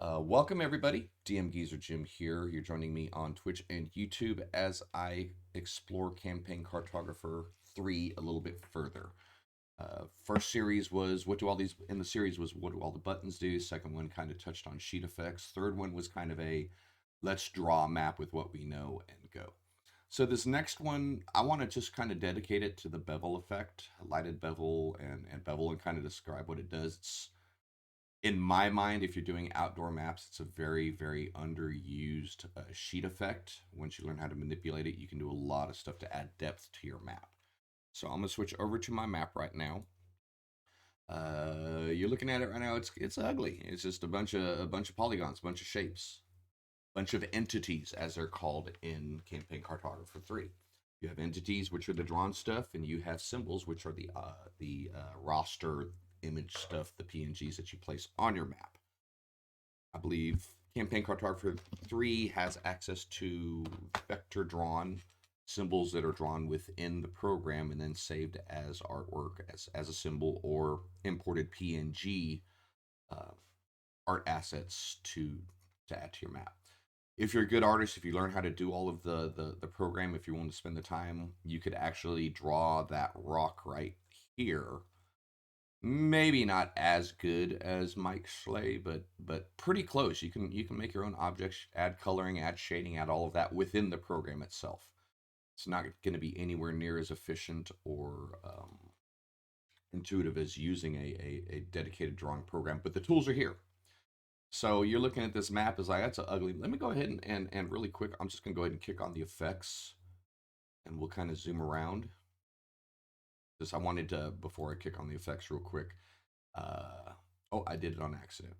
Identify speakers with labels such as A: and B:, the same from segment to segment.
A: Welcome everybody. DMGeezerjim here. You're joining me on Twitch and YouTube as I explore Campaign Cartographer 3 a little bit further. First series was what do all these in the series was what do all the buttons do. Second one kind of touched on sheet effects. Third one was kind of a let's draw a map with what we know and go. So this next one, I want to just kind of dedicate it to the bevel effect, lighted bevel and bevel, and kind of describe what it does. It's in my mind, if you're doing outdoor maps, it's a very, very underused sheet effect. Once you learn how to manipulate it, you can do a lot of stuff to add depth to your map. So I'm gonna switch over to my map right now. You're looking at it right now. It's ugly. It's just a bunch of polygons, a bunch of shapes, a bunch of entities, as they're called in Campaign Cartographer 3. You have entities, which are the drawn stuff, and you have symbols, which are the roster image stuff, the PNGs that you place on your map. I believe Campaign Cartographer 3 has access to vector drawn symbols that are drawn within the program and then saved as artwork, as a symbol, or imported PNG uh, art assets to add to your map. If you're a good artist, if you learn how to do all of the program, if you want to spend the time, you could actually draw that rock right here. Maybe not as good as Mike Schley, but pretty close. You can make your own objects, add coloring, add shading, add all of that within the program itself. It's not going to be anywhere near as efficient or intuitive as using a dedicated drawing program, but the tools are here. So you're looking at this map as like, that's a ugly. Let me go ahead and really quick, I'm just going to go ahead and kick on the effects and we'll kind of zoom around. Just I wanted to, before I kick on the effects real quick, oh, I did it on accident.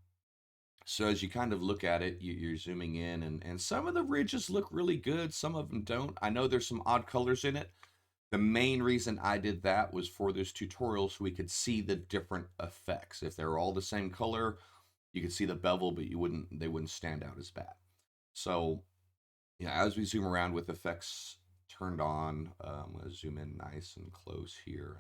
A: So as you kind of look at it, you're zooming in, and some of the ridges look really good. Some of them don't. I know there's some odd colors in it. The main reason I did that was for this tutorial so we could see the different effects. If they were all the same color, you could see the bevel, but they wouldn't stand out as bad. So, yeah, as we zoom around with effects turned on, I'm going to zoom in nice and close here.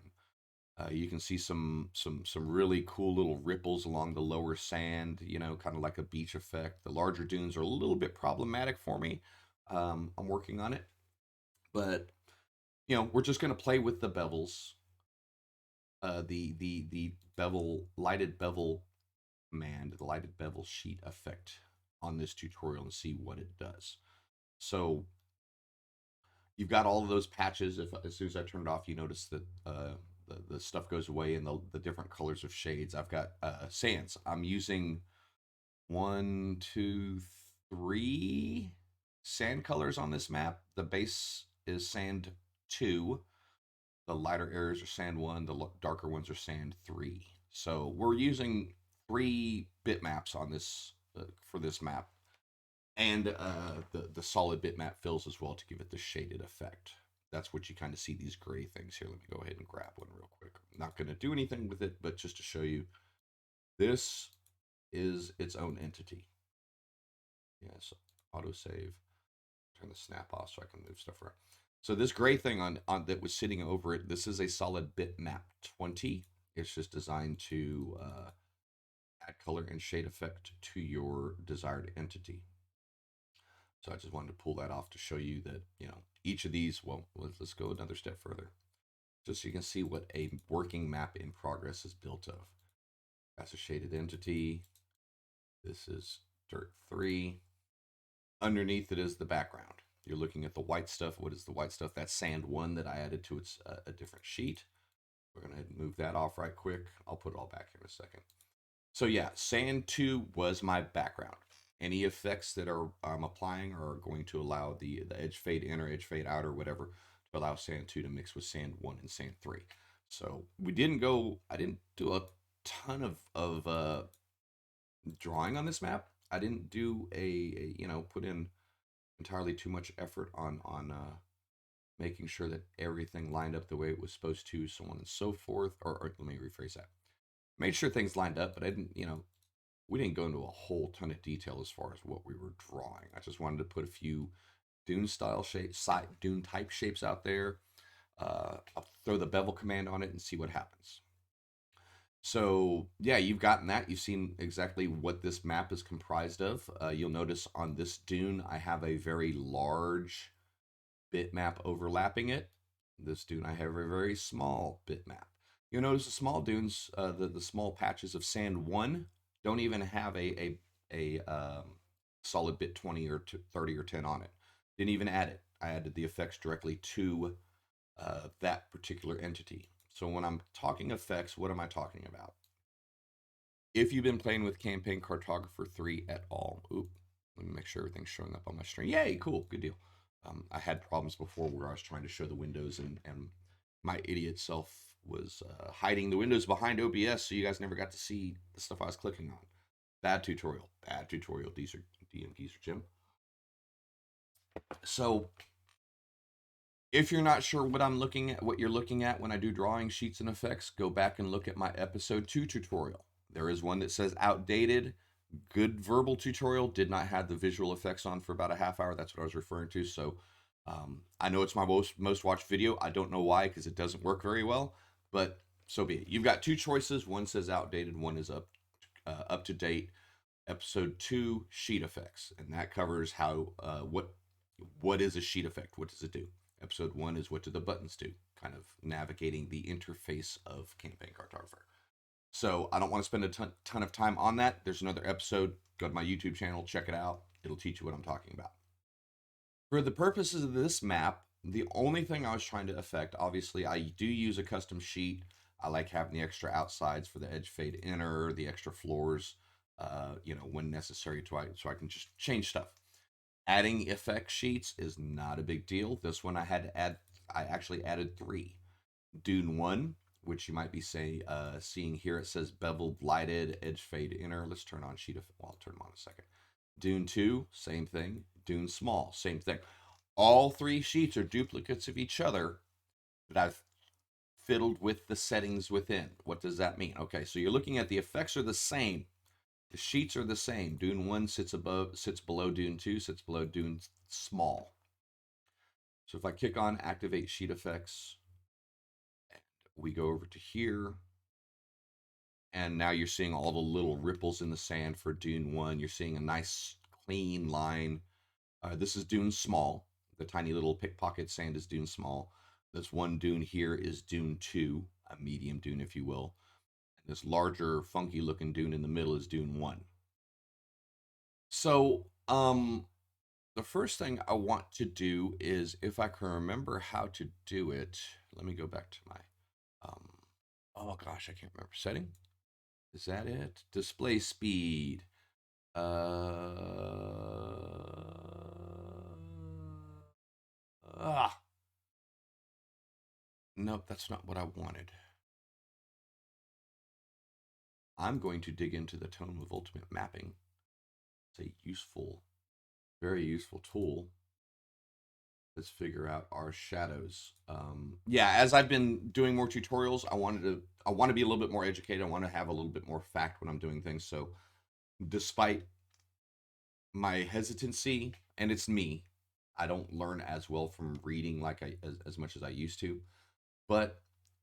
A: You can see some really cool little ripples along the lower sand, kind of like a beach effect. The larger dunes are a little bit problematic for me. I'm working on it, but we're just going to play with the bevels, the bevel lighted bevel command, the lighted bevel sheet effect on this tutorial and see what it does. So you've got all of those patches. If as soon as I turn it off, you notice that the stuff goes away and the different colors of shades. I've got sands. I'm using 1, 2, 3 sand colors on this map. The base is sand 2. The lighter areas are sand 1. The darker ones are sand 3. So we're using 3 bitmaps on this for this map, and the solid bitmap fills as well to give it the shaded effect. That's what you kind of see, these gray things here. Let me go ahead and grab one real quick. I'm not going to do anything with it, but just to show you, this is its own entity. Yes, autosave. Turn the snap off so I can move stuff around. So this gray thing on that was sitting over it, this is a solid bitmap 20. It's just designed to add color and shade effect to your desired entity. So I just wanted to pull that off to show you that, each of these, well, let's go another step further. Just so you can see what a working map in progress is built of. That's a shaded entity. This is dirt 3. Underneath it is the background. You're looking at the white stuff. What is the white stuff? That's sand 1 that I added to its a different sheet. We're going to move that off right quick. I'll put it all back here in a second. So yeah, sand 2 was my background. Any effects that I'm applying are going to allow the edge fade in or edge fade out or whatever to allow sand 2 to mix with sand 1 and sand 3. So I didn't do a ton of drawing on this map. I didn't do put in entirely too much effort on making sure that everything lined up the way it was supposed to, so on and so forth. Or let me rephrase that. Made sure things lined up, but I didn't, we didn't go into a whole ton of detail as far as what we were drawing. I just wanted to put a few dune style shapes, dune type shapes out there. I'll throw the bevel command on it and see what happens. So yeah, you've gotten that. You've seen exactly what this map is comprised of. You'll notice on this dune, I have a very large bitmap overlapping it. This dune, I have a very small bitmap. You'll notice the small dunes, the small patches of sand one, don't even have a solid bit 20 or 30 or 10 on it. Didn't even add it. I added the effects directly to that particular entity. So when I'm talking effects, what am I talking about? If you've been playing with Campaign Cartographer 3 at all, oop, let me make sure everything's showing up on my screen. Yay, cool, good deal. I had problems before where I was trying to show the windows and my idiot self was hiding the windows behind OBS, so you guys never got to see the stuff I was clicking on. Bad tutorial, bad tutorial. These are DMGeezerjim. So if you're not sure what I'm looking at, what you're looking at when I do drawing sheets and effects, go back and look at my episode 2 tutorial. There is one that says outdated. Good verbal tutorial, did not have the visual effects on for about a half hour. That's what I was referring to. So I know it's my most watched video. I don't know why, because it doesn't work very well, but so be it. You've got two choices. One says outdated, one is up to date. Episode 2, sheet effects, and that covers how what is a sheet effect, what does it do. Episode 1 is what do the buttons do, kind of navigating the interface of Campaign Cartographer. So I don't want to spend a ton of time on that. There's another episode. Go to my YouTube channel, check it out. It'll teach you what I'm talking about. For the purposes of this map, the only thing I was trying to affect, obviously, I do use a custom sheet. I like having the extra outsides for the edge fade inner, the extra floors, when necessary, so I can just change stuff. Adding effect sheets is not a big deal. This one I had to add. I actually added 3. Dune 1, which you might be seeing here. It says beveled, lighted, edge fade inner. Let's turn on sheet of. Well, I'll turn them on in a second. Dune 2, same thing. Dune small, same thing. All 3 sheets are duplicates of each other, but I've fiddled with the settings within. What does that mean? Okay, so you're looking at the effects are the same. The sheets are the same. Dune 1 sits below Dune 2, sits below Dune small. So if I kick on activate sheet effects, we go over to here, and now you're seeing all the little ripples in the sand for Dune 1. You're seeing a nice clean line. This is Dune small. The tiny little pickpocket sand is Dune small. This one dune here is Dune 2, a medium dune, if you will. And this larger, funky looking dune in the middle is Dune 1. So, the first thing I want to do is, if I can remember how to do it, let me go back to my, oh gosh, I can't remember. Setting? Is that it? Display speed. Ah. Nope, that's not what I wanted. I'm going to dig into the Tone with Ultimate Mapping. It's a useful, very useful tool. Let's figure out our shadows. Yeah, as I've been doing more tutorials, I want to be a little bit more educated. I want to have a little bit more fact when I'm doing things. So despite my hesitancy, and it's me, I don't learn as well from reading like as much as I used to. But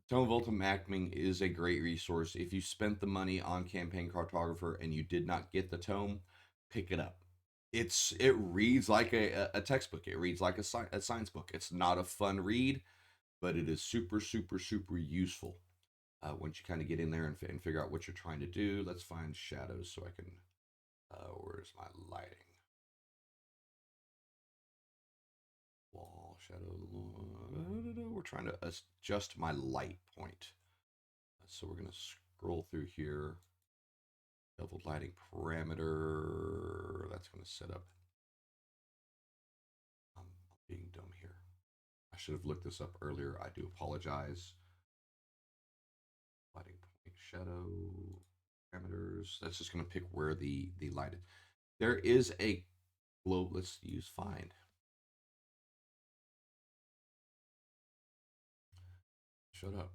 A: Tone Volta Mapping is a great resource. If you spent the money on Campaign Cartographer and you did not get the tome, pick it up. It reads like a textbook. It reads like a science book. It's not a fun read, but it is super, super, super useful once you kind of get in there and figure out what you're trying to do. Let's find shadows so I can. Where's my lighting? Wall shadow. We're trying to adjust my light point. So we're going to scroll through here. Beveled lighting parameter. That's going to set up. I'm being dumb here. I should have looked this up earlier. I do apologize. Lighting point shadow parameters. That's just going to pick where the light is. There is a globe. Let's use find. Shut up.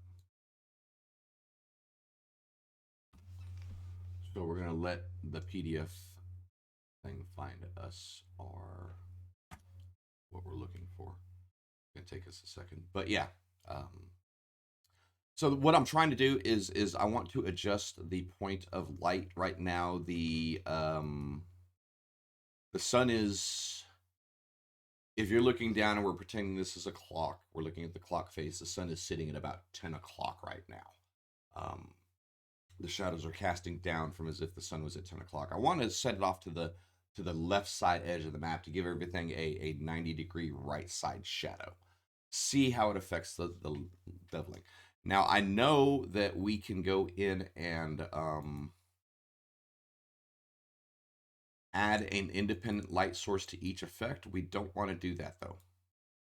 A: So we're going to let the PDF thing find us our what we're looking for. It's going to take us a second. But yeah, So what I'm trying to do is I want to adjust the point of light right now. The sun is, if you're looking down and we're pretending this is a clock, we're looking at the clock face. The sun is sitting at about 10 o'clock right now. Um, the shadows are casting down from as if the sun was at 10 o'clock. I want to set it off to the left side edge of the map to give everything a 90-degree right side shadow. See how it affects the beveling. Now I know that we can go in and add an independent light source to each effect. We don't want to do that though.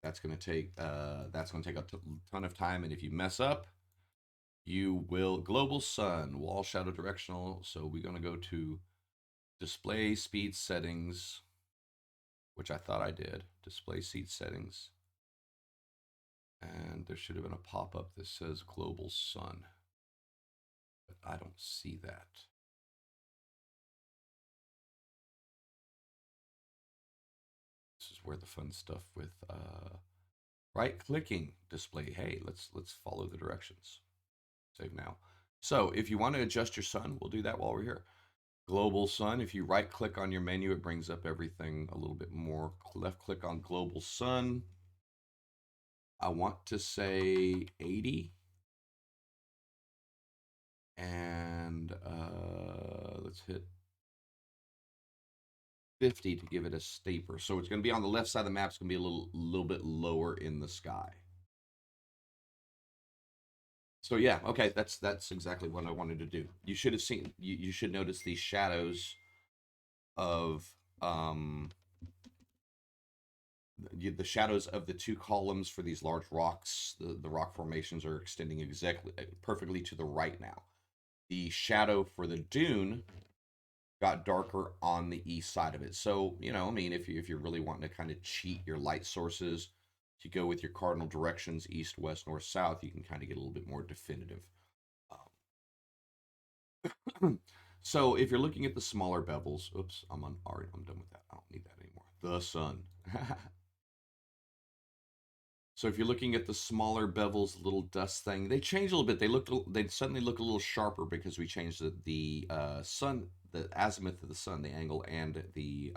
A: That's going to take a ton of time, and if you mess up, you will global sun wall shadow directional. So we're going to go to display speed settings, which I thought I did. Display seed settings, and there should have been a pop-up that says global sun, but I don't see that. This is where the fun stuff with right clicking display. Hey, let's follow the directions. Save now. So if you want to adjust your sun, we'll do that while we're here. Global sun. If you right click on your menu, it brings up everything a little bit more. Left click on global sun. I want to say 80. And let's hit 50 to give it a staper. So it's going to be on the left side of the map. It's going to be a little bit lower in the sky. So yeah, okay, that's exactly what I wanted to do. You should have seen. You should notice these shadows of the shadows of the two columns for these large rocks. The rock formations are extending exactly perfectly to the right now. The shadow for the dune got darker on the east side of it. So, you know, I mean, if you're really wanting to kind of cheat your light sources, if you go with your cardinal directions, east, west, north, south, you can kind of get a little bit more definitive. So if you're looking at the smaller bevels, oops, I'm done with that. I don't need that anymore. The sun. So if you're looking at the smaller bevels, little dust thing, they change a little bit. They suddenly look a little sharper because we changed the sun, the azimuth of the sun, the angle, and the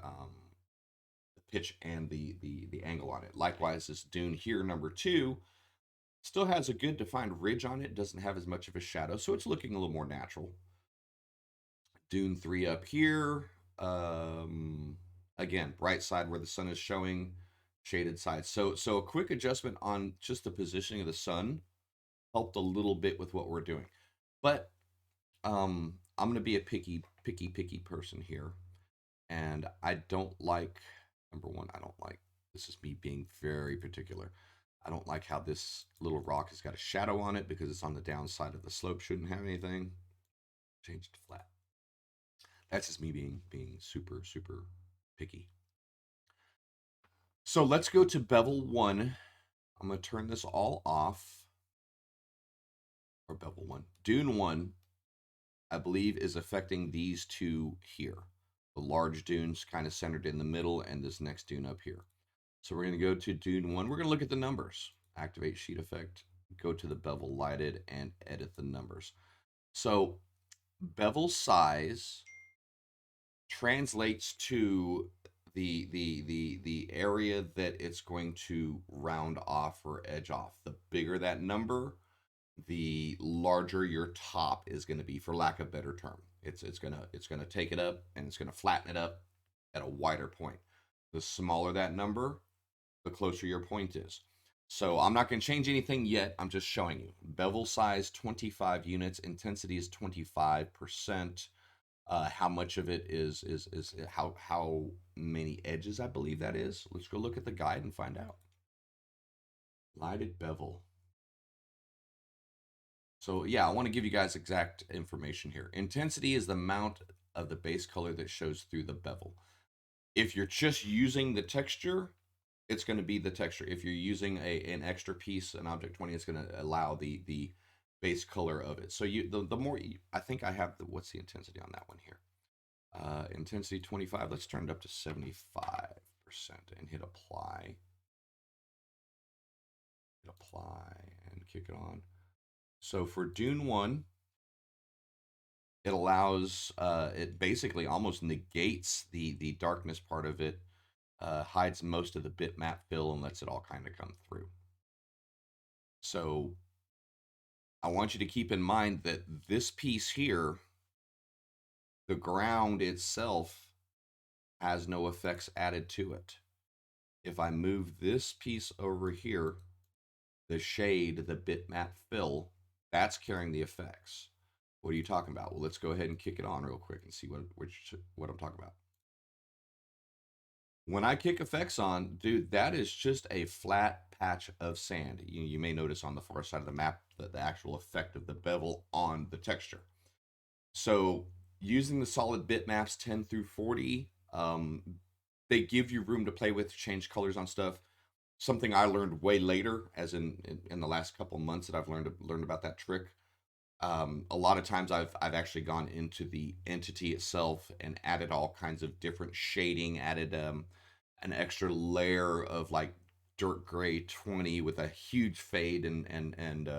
A: pitch and the angle on it. Likewise, this dune here, number 2, still has a good defined ridge on it. Doesn't have as much of a shadow, so it's looking a little more natural. Dune 3 up here. Again, bright side where the sun is showing, shaded side. So a quick adjustment on just the positioning of the sun helped a little bit with what we're doing. But I'm going to be a picky person here. And I don't like, number one, I don't like, this is me being very particular. I don't like how this little rock has got a shadow on it because it's on the downside of the slope. Shouldn't have anything. Change it to flat. That's just me being super picky. So let's go to bevel 1. I'm going to turn this all off. Or bevel 1. Dune 1, I believe, is affecting these two here. The large dunes kind of centered in the middle and this next dune up here. So we're going to go to dune 1. We're going to look at the numbers. Activate sheet effect. Go to the bevel lighted and edit the numbers. So bevel size translates to the area that it's going to round off or edge off. The bigger that number, the larger your top is going to be, for lack of a better term. It's gonna take it up and it's gonna flatten it up at a wider point. The smaller that number, the closer your point is. So I'm not going to change anything yet. I'm just showing you. Bevel size 25 units. Intensity is 25%. How much of it is how many edges I believe that is. Let's go look at the guide and find out. Lighted bevel. So yeah, I want to give you guys exact information here. Intensity is the amount of the base color that shows through the bevel. If you're just using the texture, it's going to be the texture. If you're using an extra piece, an object 20, it's going to allow the base color of it. So the more I think I have what's the intensity on that one here? Intensity 25. Let's turn it up to 75% and hit apply. Hit apply and kick it on. So for Dune 1, it allows, it basically almost negates the darkness part of it, hides most of the bitmap fill and lets it all kind of come through. So I want you to keep in mind that this piece here, the ground itself, has no effects added to it. If I move this piece over here, the shade, the bitmap fill, that's carrying the effects. What are you talking about? Well, let's go ahead and kick it on real quick and see what I'm talking about. When I kick effects on, dude, that is just a flat patch of sand. You may notice on the far side of the map the actual effect of the bevel on the texture. So using the solid bitmaps 10 through 40, they give you room to play with, change colors on stuff. Something I learned way later, as in the last couple months that I've learned about that trick. A lot of times I've actually gone into the entity itself and added all kinds of different shading, added an extra layer of like dirt gray 20 with a huge fade and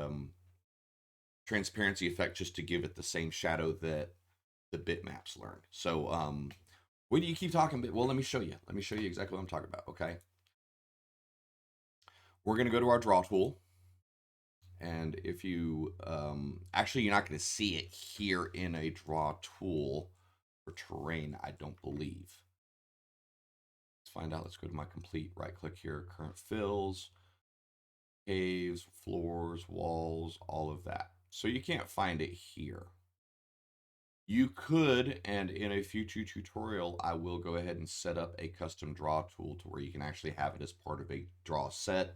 A: transparency effect just to give it the same shadow that the bitmaps learned. So when you keep talking, well, let me show you. Let me show you exactly what I'm talking about. Okay, we're gonna go to our draw tool. And if you, actually, you're not going to see it here in a draw tool for terrain, I don't believe. Let's find out. Let's go to my complete, right click here, current fills, caves, floors, walls, all of that. So you can't find it here. You could, and in a future tutorial, I will go ahead and set up a custom draw tool to where you can actually have it as part of a draw set.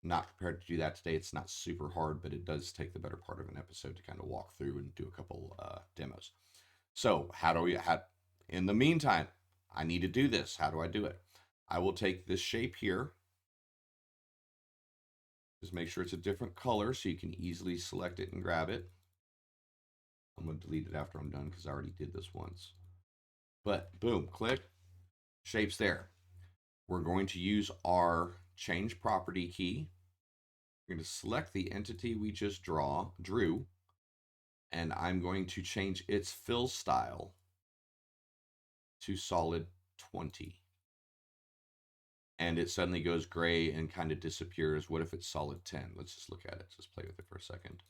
A: Not prepared to do that today. It's not super hard, but it does take the better part of an episode to kind of walk through and do a couple demos. So in the meantime, I need to do this. How do I do it? I will take this shape here. Just make sure it's a different color so you can easily select it and grab it. I'm going to delete it after I'm done because I already did this once. But boom, click, shape's there. We're going to use our change property key. We're going to select the entity we just drew, and I'm going to change its fill style to solid 20. And it suddenly goes gray and kind of disappears. What if it's solid 10? Let's just look at it. Just play with it for a second.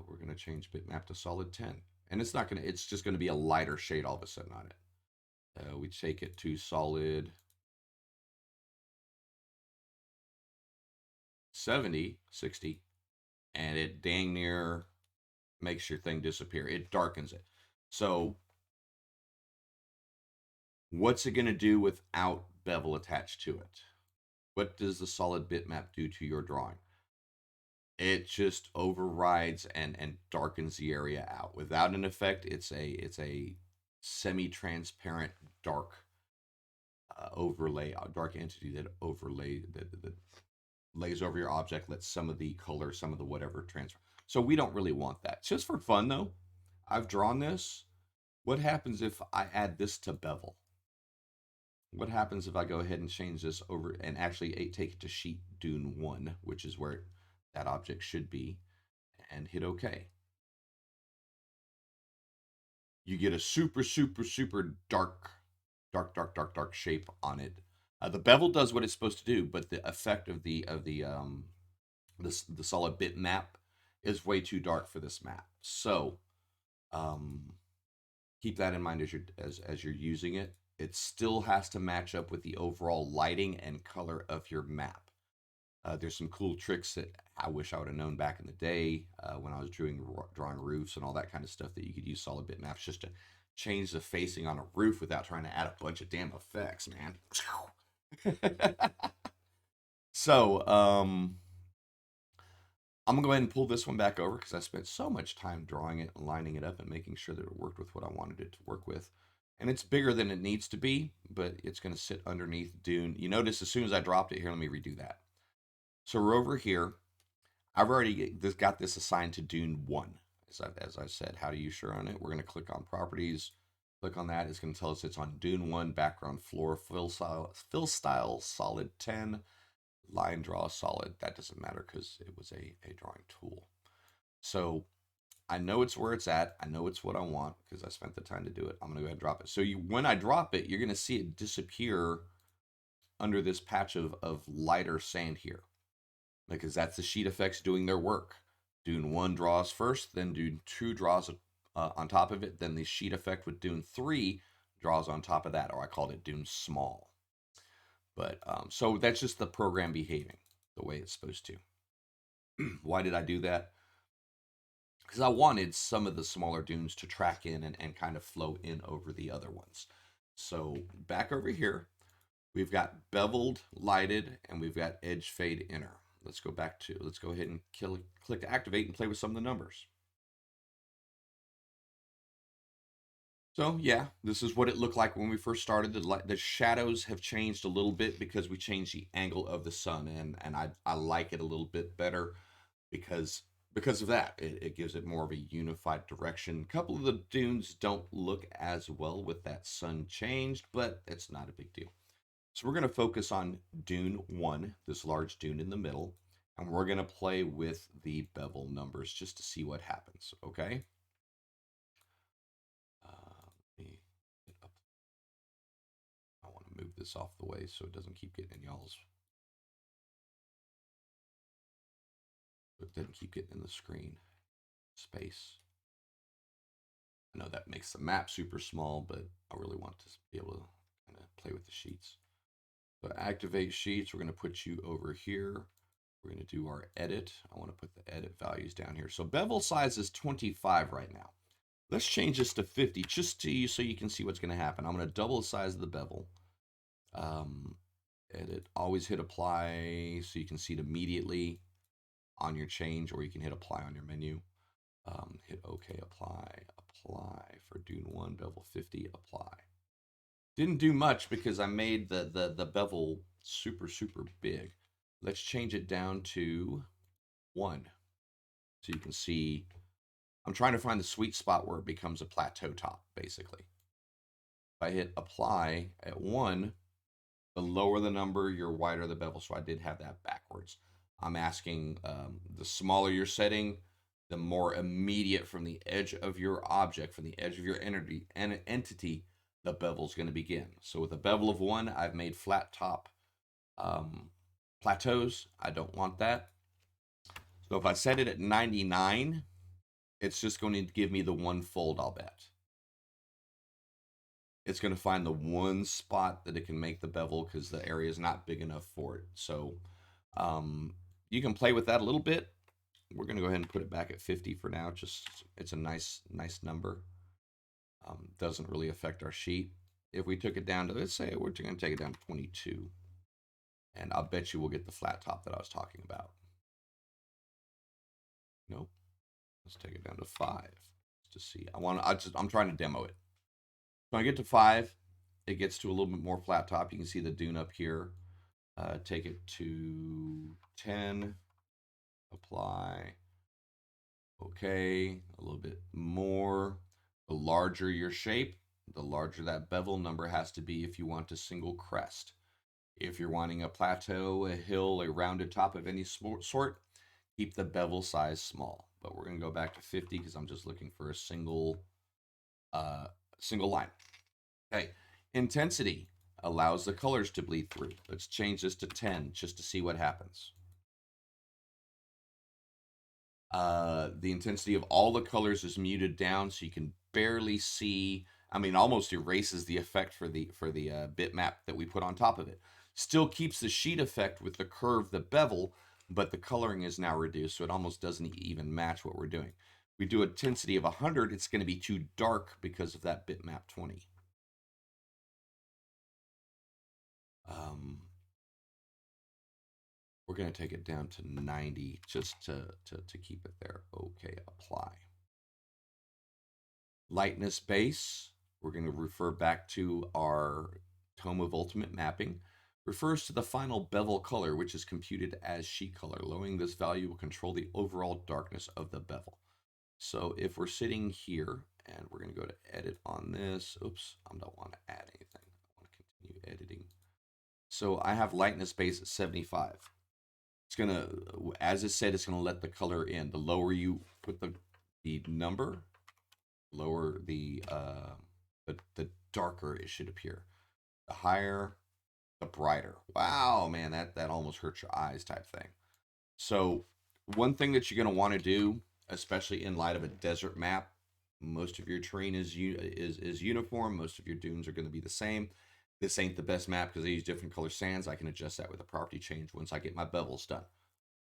A: We're going to change bitmap to solid 10. And it's just going to be a lighter shade all of a sudden on it. We take it to solid 70, 60, and it dang near makes your thing disappear. It darkens it. So what's it going to do without bevel attached to it? What does the solid bitmap do to your drawing? It just overrides and darkens the area out. Without an effect, it's a semi-transparent dark overlay, dark entity that that lays over your object, lets some of the color, some of the whatever transfer. So we don't really want that. Just for fun though, I've drawn this. What happens if I add this to bevel? What happens if I go ahead and change this over and actually take it to sheet dune 1, which is where that object should be, and hit OK? You get a super, super, super dark shape on it. The bevel does what it's supposed to do, but the effect of the solid bit map is way too dark for this map. So um, keep that in mind as you're using it. It still has to match up with the overall lighting and color of your map. There's some cool tricks that I wish I would have known back in the day when I was drawing roofs and all that kind of stuff, that you could use solid bitmaps just to change the facing on a roof without trying to add a bunch of damn effects, man. So, I'm going to go ahead and pull this one back over because I spent so much time drawing it and lining it up and making sure that it worked with what I wanted it to work with. And it's bigger than it needs to be, but it's going to sit underneath Dune. You notice as soon as I dropped it here, let me redo that. So we're over here. I've already got this assigned to Dune 1. As I said, how do you sure on it? We're going to click on properties. Click on that. It's going to tell us it's on Dune 1, background floor, fill style solid 10, line draw solid. That doesn't matter because it was a drawing tool. So I know it's where it's at. I know it's what I want because I spent the time to do it. I'm going to go ahead and drop it. So when I drop it, you're going to see it disappear under this patch of lighter sand here because that's the sheet effects doing their work. Dune 1 draws first, then Dune 2 draws on top of it, then the sheet effect with Dune 3 draws on top of that, or I called it Dune Small. But so that's just the program behaving the way it's supposed to. Why did I do that? Because I wanted some of the smaller dunes to track in and kind of flow in over the other ones. So back over here, we've got beveled, lighted, and we've got edge fade inner. Let's go ahead and click to activate and play with some of the numbers. So yeah, this is what it looked like when we first started. The shadows have changed a little bit because we changed the angle of the sun, and I like it a little bit better because of that. It gives it more of a unified direction. A couple of the dunes don't look as well with that sun changed, but it's not a big deal. So we're going to focus on Dune 1, this large dune in the middle, and we're going to play with the bevel numbers just to see what happens, okay? Let me get up. I want to move this off the way so it doesn't keep getting in y'all's. It doesn't keep getting in the screen space. I know that makes the map super small, but I really want to be able to kind of play with the sheets. So activate sheets, we're going to put you over here. We're going to do our edit. I want to put the edit values down here. So bevel size is 25 right now. Let's change this to 50 just so you can see what's going to happen. I'm going to double the size of the bevel. Edit, always hit apply so you can see it immediately on your change, or you can hit apply on your menu. Hit OK, apply for Dune 1, bevel 50, apply. Didn't do much because I made the bevel super big. Let's change it down to 1 so you can see. I'm trying to find the sweet spot where it becomes a plateau top, basically. If I hit apply at 1, the lower the number, your wider the bevel. So I did have that backwards. I'm asking the smaller you're setting, the more immediate from the edge of your object, from the edge of your entity, the bevel's going to begin. So with a bevel of 1, I've made flat top plateaus. I don't want that. So if I set it at 99, it's just going to give me the one fold, I'll bet. It's going to find the one spot that it can make the bevel because the area is not big enough for it. So you can play with that a little bit. We're going to go ahead and put it back at 50 for now. Just it's a nice number. Doesn't really affect our sheet. If we took it down to, let's say we're going to take it down to 22, and I'll bet you we'll get the flat top that I was talking about. Nope. Let's take it down to 5 to see. I'm trying to demo it. When I get to 5, it gets to a little bit more flat top. You can see the dune up here. Take it to 10. Apply. Okay, a little bit more. The larger your shape, the larger that bevel number has to be if you want a single crest. If you're wanting a plateau, a hill, a rounded top of any sort, keep the bevel size small. But we're going to go back to 50 because I'm just looking for a single line. Okay, intensity allows the colors to bleed through. Let's change this to 10 just to see what happens. The intensity of all the colors is muted down so you can barely see. I mean, almost erases the effect for the bitmap that we put on top of it. Still keeps the sheet effect with the curve, the bevel, but the coloring is now reduced, so it almost doesn't even match what we're doing. We do a intensity of 100, it's going to be too dark because of that bitmap 20. We're going to take it down to 90 just to keep it there. Okay, apply. Lightness base, we're going to refer back to our Tome of Ultimate Mapping. Refers to the final bevel color, which is computed as sheet color. Lowering this value will control the overall darkness of the bevel. So if we're sitting here, and we're going to go to edit on this. Oops, I don't want to add anything. I want to continue editing. So I have lightness base at 75. gonna, as it said, it's gonna let the color in. The lower you put the number, lower the darker it should appear. The higher, the brighter. Wow, man, that almost hurts your eyes type thing. So one thing that you're gonna want to do, especially in light of a desert map, most of your terrain is uniform. Most of your dunes are going to be the same. This ain't the best map because I use different color sands. I can adjust that with a property change once I get my bevels done.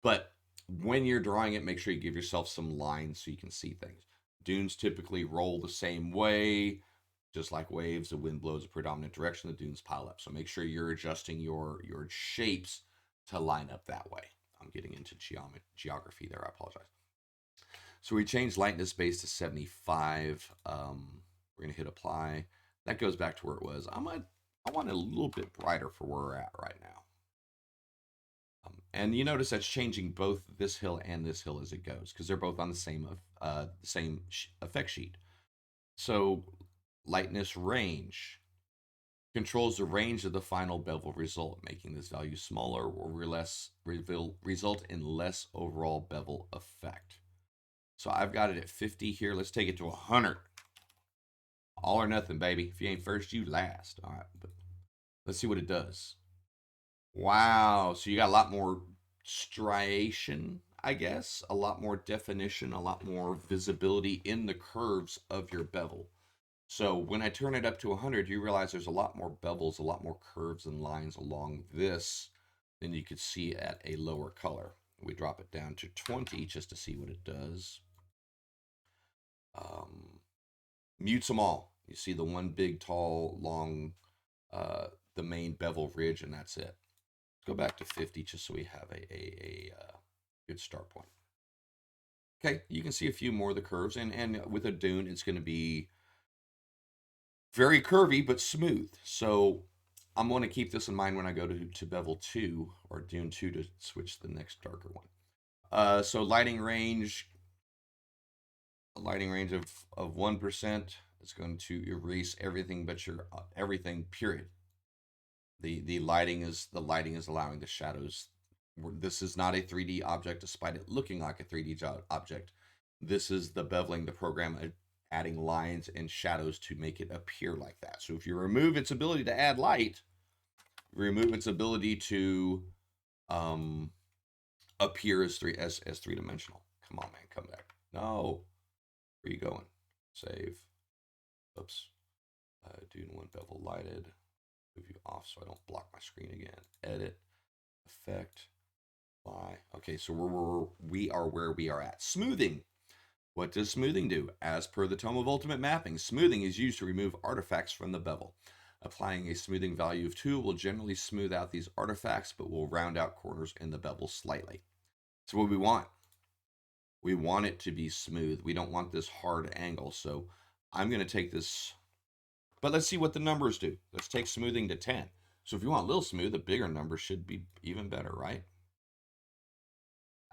A: But when you're drawing it, make sure you give yourself some lines so you can see things. Dunes typically roll the same way, just like waves. The wind blows a predominant direction, the dunes pile up. So make sure you're adjusting your shapes to line up that way. I'm getting into geography there. I apologize. So we changed lightness base to 75. We're going to hit apply. That goes back to where it was. I want it a little bit brighter for where we're at right now. And you notice that's changing both this hill and this hill as it goes because they're both on the same effect sheet. So lightness range controls the range of the final bevel result, making this value smaller or result in less overall bevel effect. So I've got it at 50 here. Let's take it to 100. All or nothing, baby. If you ain't first, you last. All right, but let's see what it does. Wow, so you got a lot more striation, I guess, a lot more definition, a lot more visibility in the curves of your bevel. So when I turn it up to 100, you realize there's a lot more bevels, a lot more curves and lines along this than you could see at a lower color. We drop it down to 20 just to see what it does. Mutes them all. You see the one big, tall, long, the main bevel ridge, and that's it. Let's go back to 50 just so we have a good start point. Okay, you can see a few more of the curves, and with a dune, it's going to be very curvy but smooth. So I'm going to keep this in mind when I go to bevel 2 or dune 2 to switch to the next darker one. So lighting range, a lighting range of 1% is going to erase everything but your everything, period. The lighting is allowing the shadows. This is not a 3D object despite it looking like a 3D object. This is the beveling, the program adding lines and shadows to make it appear like that. So if you remove its ability to add light, remove its ability to appear as three-dimensional. Come on, man, come back. No. Where are you going? Save. Oops. Dune 1 bevel lighted. Move you off so I don't block my screen again. Edit. Effect. Apply. Okay, so we are where we are at. Smoothing. What does smoothing do? As per the Tome of Ultimate Mapping, smoothing is used to remove artifacts from the bevel. Applying a smoothing value of 2 will generally smooth out these artifacts, but will round out corners in the bevel slightly. So what we want. We want it to be smooth. We don't want this hard angle. So I'm going to take this, but let's see what the numbers do. Let's take smoothing to 10. So if you want a little smooth, a bigger number should be even better, right?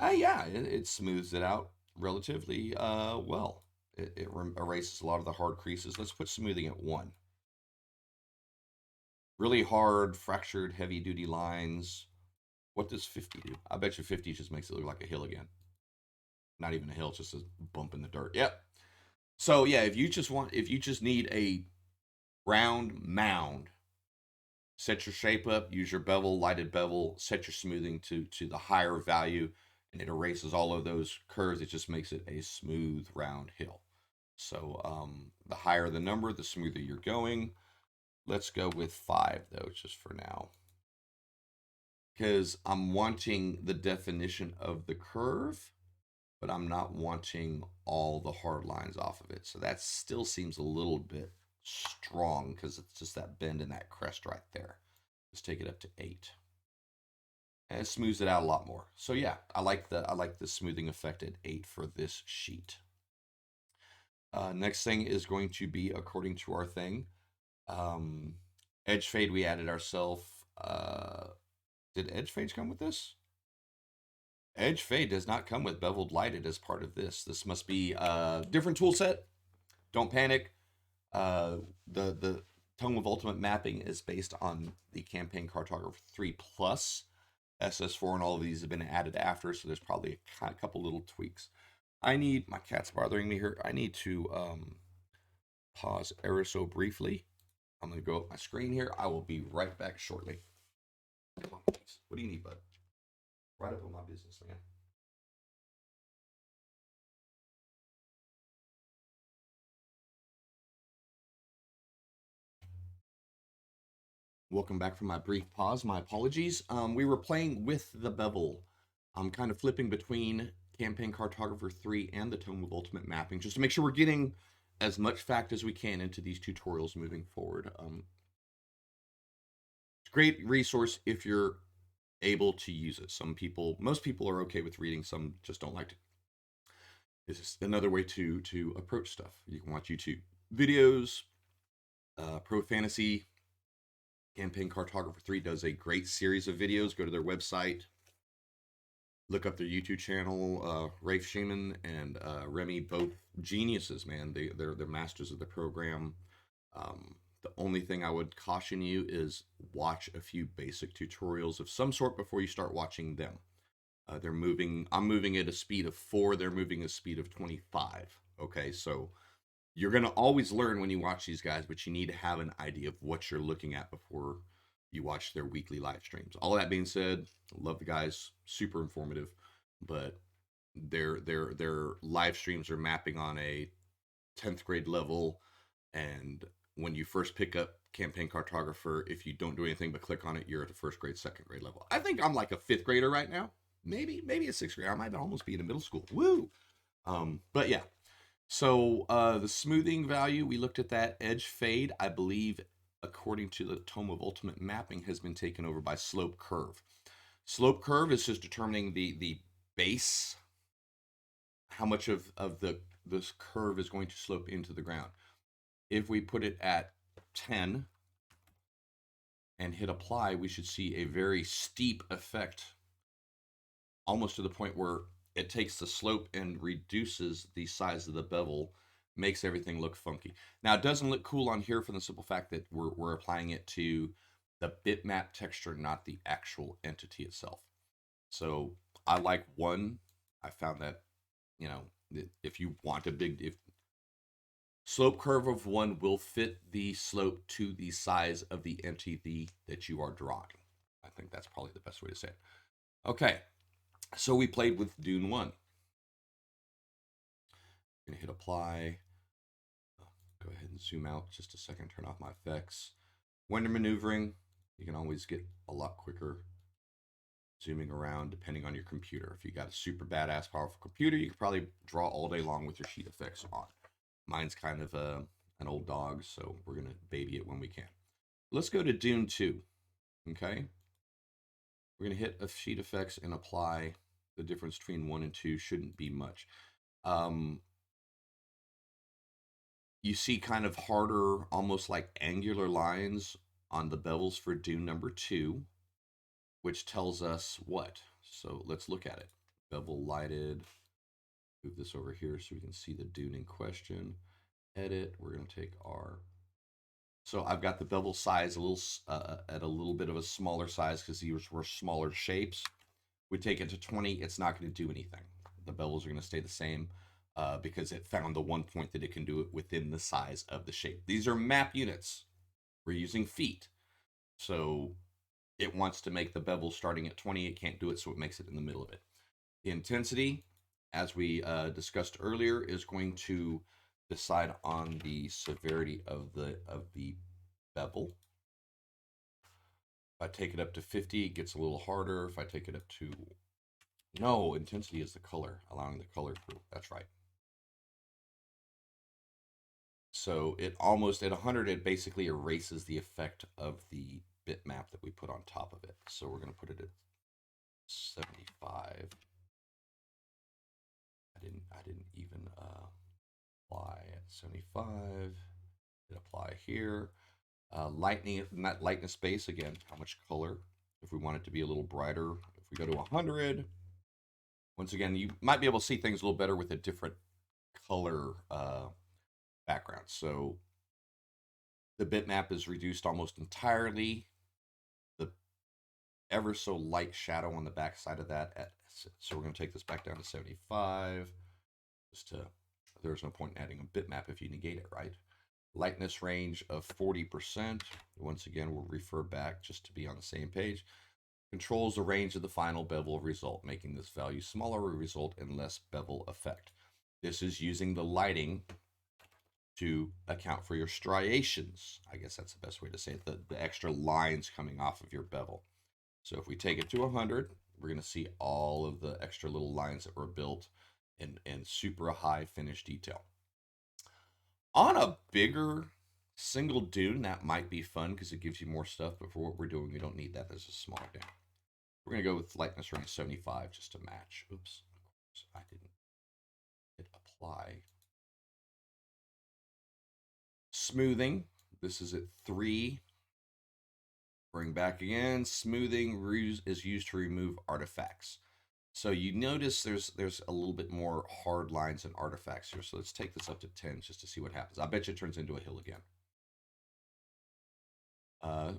A: Yeah, it smooths it out relatively well. It erases a lot of the hard creases. Let's put smoothing at 1. Really hard, fractured, heavy-duty lines. What does 50 do? I bet you 50 just makes it look like a hill again. Not even a hill, it's just a bump in the dirt. Yep. So yeah, if you just need a round mound, set your shape up, use your bevel, lighted bevel, set your smoothing to the higher value, and it erases all of those curves. It just makes it a smooth round hill. So the higher the number, the smoother you're going. Let's go with 5 though, just for now. Because I'm wanting the definition of the curve, but I'm not wanting all the hard lines off of it. So that still seems a little bit strong because it's just that bend and that crest right there. Let's take it up to 8. And it smooths it out a lot more. So yeah, I like the smoothing effect at 8 for this sheet. Next thing is going to be according to our thing. Edge fade we added ourselves. Did edge fades come with this? Edge fade does not come with beveled lighted as part of this. This must be a different tool set. Don't panic. The Tome of Ultimate Mapping is based on the campaign Cartographer 3 Plus. SS4 and all of these have been added after, so there's probably a couple little tweaks. I need, my cat's bothering me here. I need to pause ever so briefly. I'm going to go up my screen here. I will be right back shortly. Come on, please. What do you need, bud? Right up on my business, man. Welcome back from my brief pause. My apologies. We were playing with the bevel. I'm kind of flipping between Campaign Cartographer 3 and the Tome of Ultimate Mapping just to make sure we're getting as much fact as we can into these tutorials moving forward. It's a great resource if you're able to use it. Most people are okay with reading, some just don't like to. This is another way to approach stuff. You can watch YouTube videos. Pro Fantasy Campaign Cartographer 3 does a great series of videos. Go to their website, look up their YouTube channel. Rafe Shaman and Remy, both geniuses, man. They're masters of the program. The only thing I would caution you is watch a few basic tutorials of some sort before you start watching them. I'm moving at a speed of 4. They're moving at a speed of 25. Okay, so you're going to always learn when you watch these guys, but you need to have an idea of what you're looking at before you watch their weekly live streams. All that being said, love the guys, super informative, but their live streams are mapping on a 10th grade level, and when you first pick up Campaign Cartographer, if you don't do anything but click on it, you're at a first grade, second grade level. I think I'm like a 5th grader right now. Maybe a 6th grader. I might almost be in a middle school. Woo! But yeah, so the smoothing value, we looked at that. Edge fade, I believe, according to the Tome of Ultimate Mapping, has been taken over by slope curve. Slope curve is just determining the base, how much of this curve is going to slope into the ground. If we put it at 10 and hit apply, we should see a very steep effect, almost to the point where it takes the slope and reduces the size of the bevel, makes everything look funky. Now, it doesn't look cool on here for the simple fact that we're applying it to the bitmap texture, not the actual entity itself. So I like 1. I found that, you know, if you want if slope curve of 1 will fit the slope to the size of the entity that you are drawing. I think that's probably the best way to say it. Okay, so we played with Dune 1. I'm going to hit apply. Go ahead and zoom out just a second, turn off my effects. When you're maneuvering, you can always get a lot quicker zooming around depending on your computer. If you got a super badass powerful computer, you can probably draw all day long with your sheet effects on. Mine's kind of an old dog, so we're going to baby it when we can. Let's go to Dune 2, okay? We're going to hit a sheet effects and apply. The difference between 1 and 2 shouldn't be much. You see kind of harder, almost like angular lines on the bevels for Dune number 2, which tells us what? So let's look at it. Bevel lighted. Move this over here so we can see the Dune in question. Edit. We're going to take our... So I've got the bevel size a little at a little bit of a smaller size because these were smaller shapes. We take it to 20, it's not going to do anything. The bevels are going to stay the same because it found the one point that it can do it within the size of the shape. These are map units. We're using feet. So it wants to make the bevel starting at 20. It can't do it, so it makes it in the middle of it. The intensity, as we discussed earlier, is going to decide on the severity of the bevel. If I take it up to 50, it gets a little harder. If I take it up to... No, intensity is the color, allowing the color through. That's right. So it almost, at 100, it basically erases the effect of the bitmap that we put on top of it. So we're going to put it at 75. I didn't even apply at 75. Hit apply here. Lightness base, again, how much color. If we want it to be a little brighter, if we go to 100, once again, you might be able to see things a little better with a different color background. So the bitmap is reduced almost entirely. The ever so light shadow on the back side of that. So we're going to take this back down to 75. Just to, there's no point in adding a bitmap if you negate it, right? Lightness range of 40%. Once again, we'll refer back just to be on the same page. Controls the range of the final bevel result, making this value smaller will result in less bevel effect. This is using the lighting to account for your striations. I guess that's the best way to say it, the extra lines coming off of your bevel. So if we take it to 100, we're going to see all of the extra little lines that were built in super high finish detail. On a bigger single dune, that might be fun because it gives you more stuff, but for what we're doing, we don't need that. There's a smaller dune. We're going to go with lightness range 75 just to match. Oops, of course, I didn't hit apply. Smoothing, this is at 3. Bring back again. Smoothing is used to remove artifacts. So you notice there's a little bit more hard lines and artifacts here. So let's take this up to 10 just to see what happens. I bet you it turns into a hill again.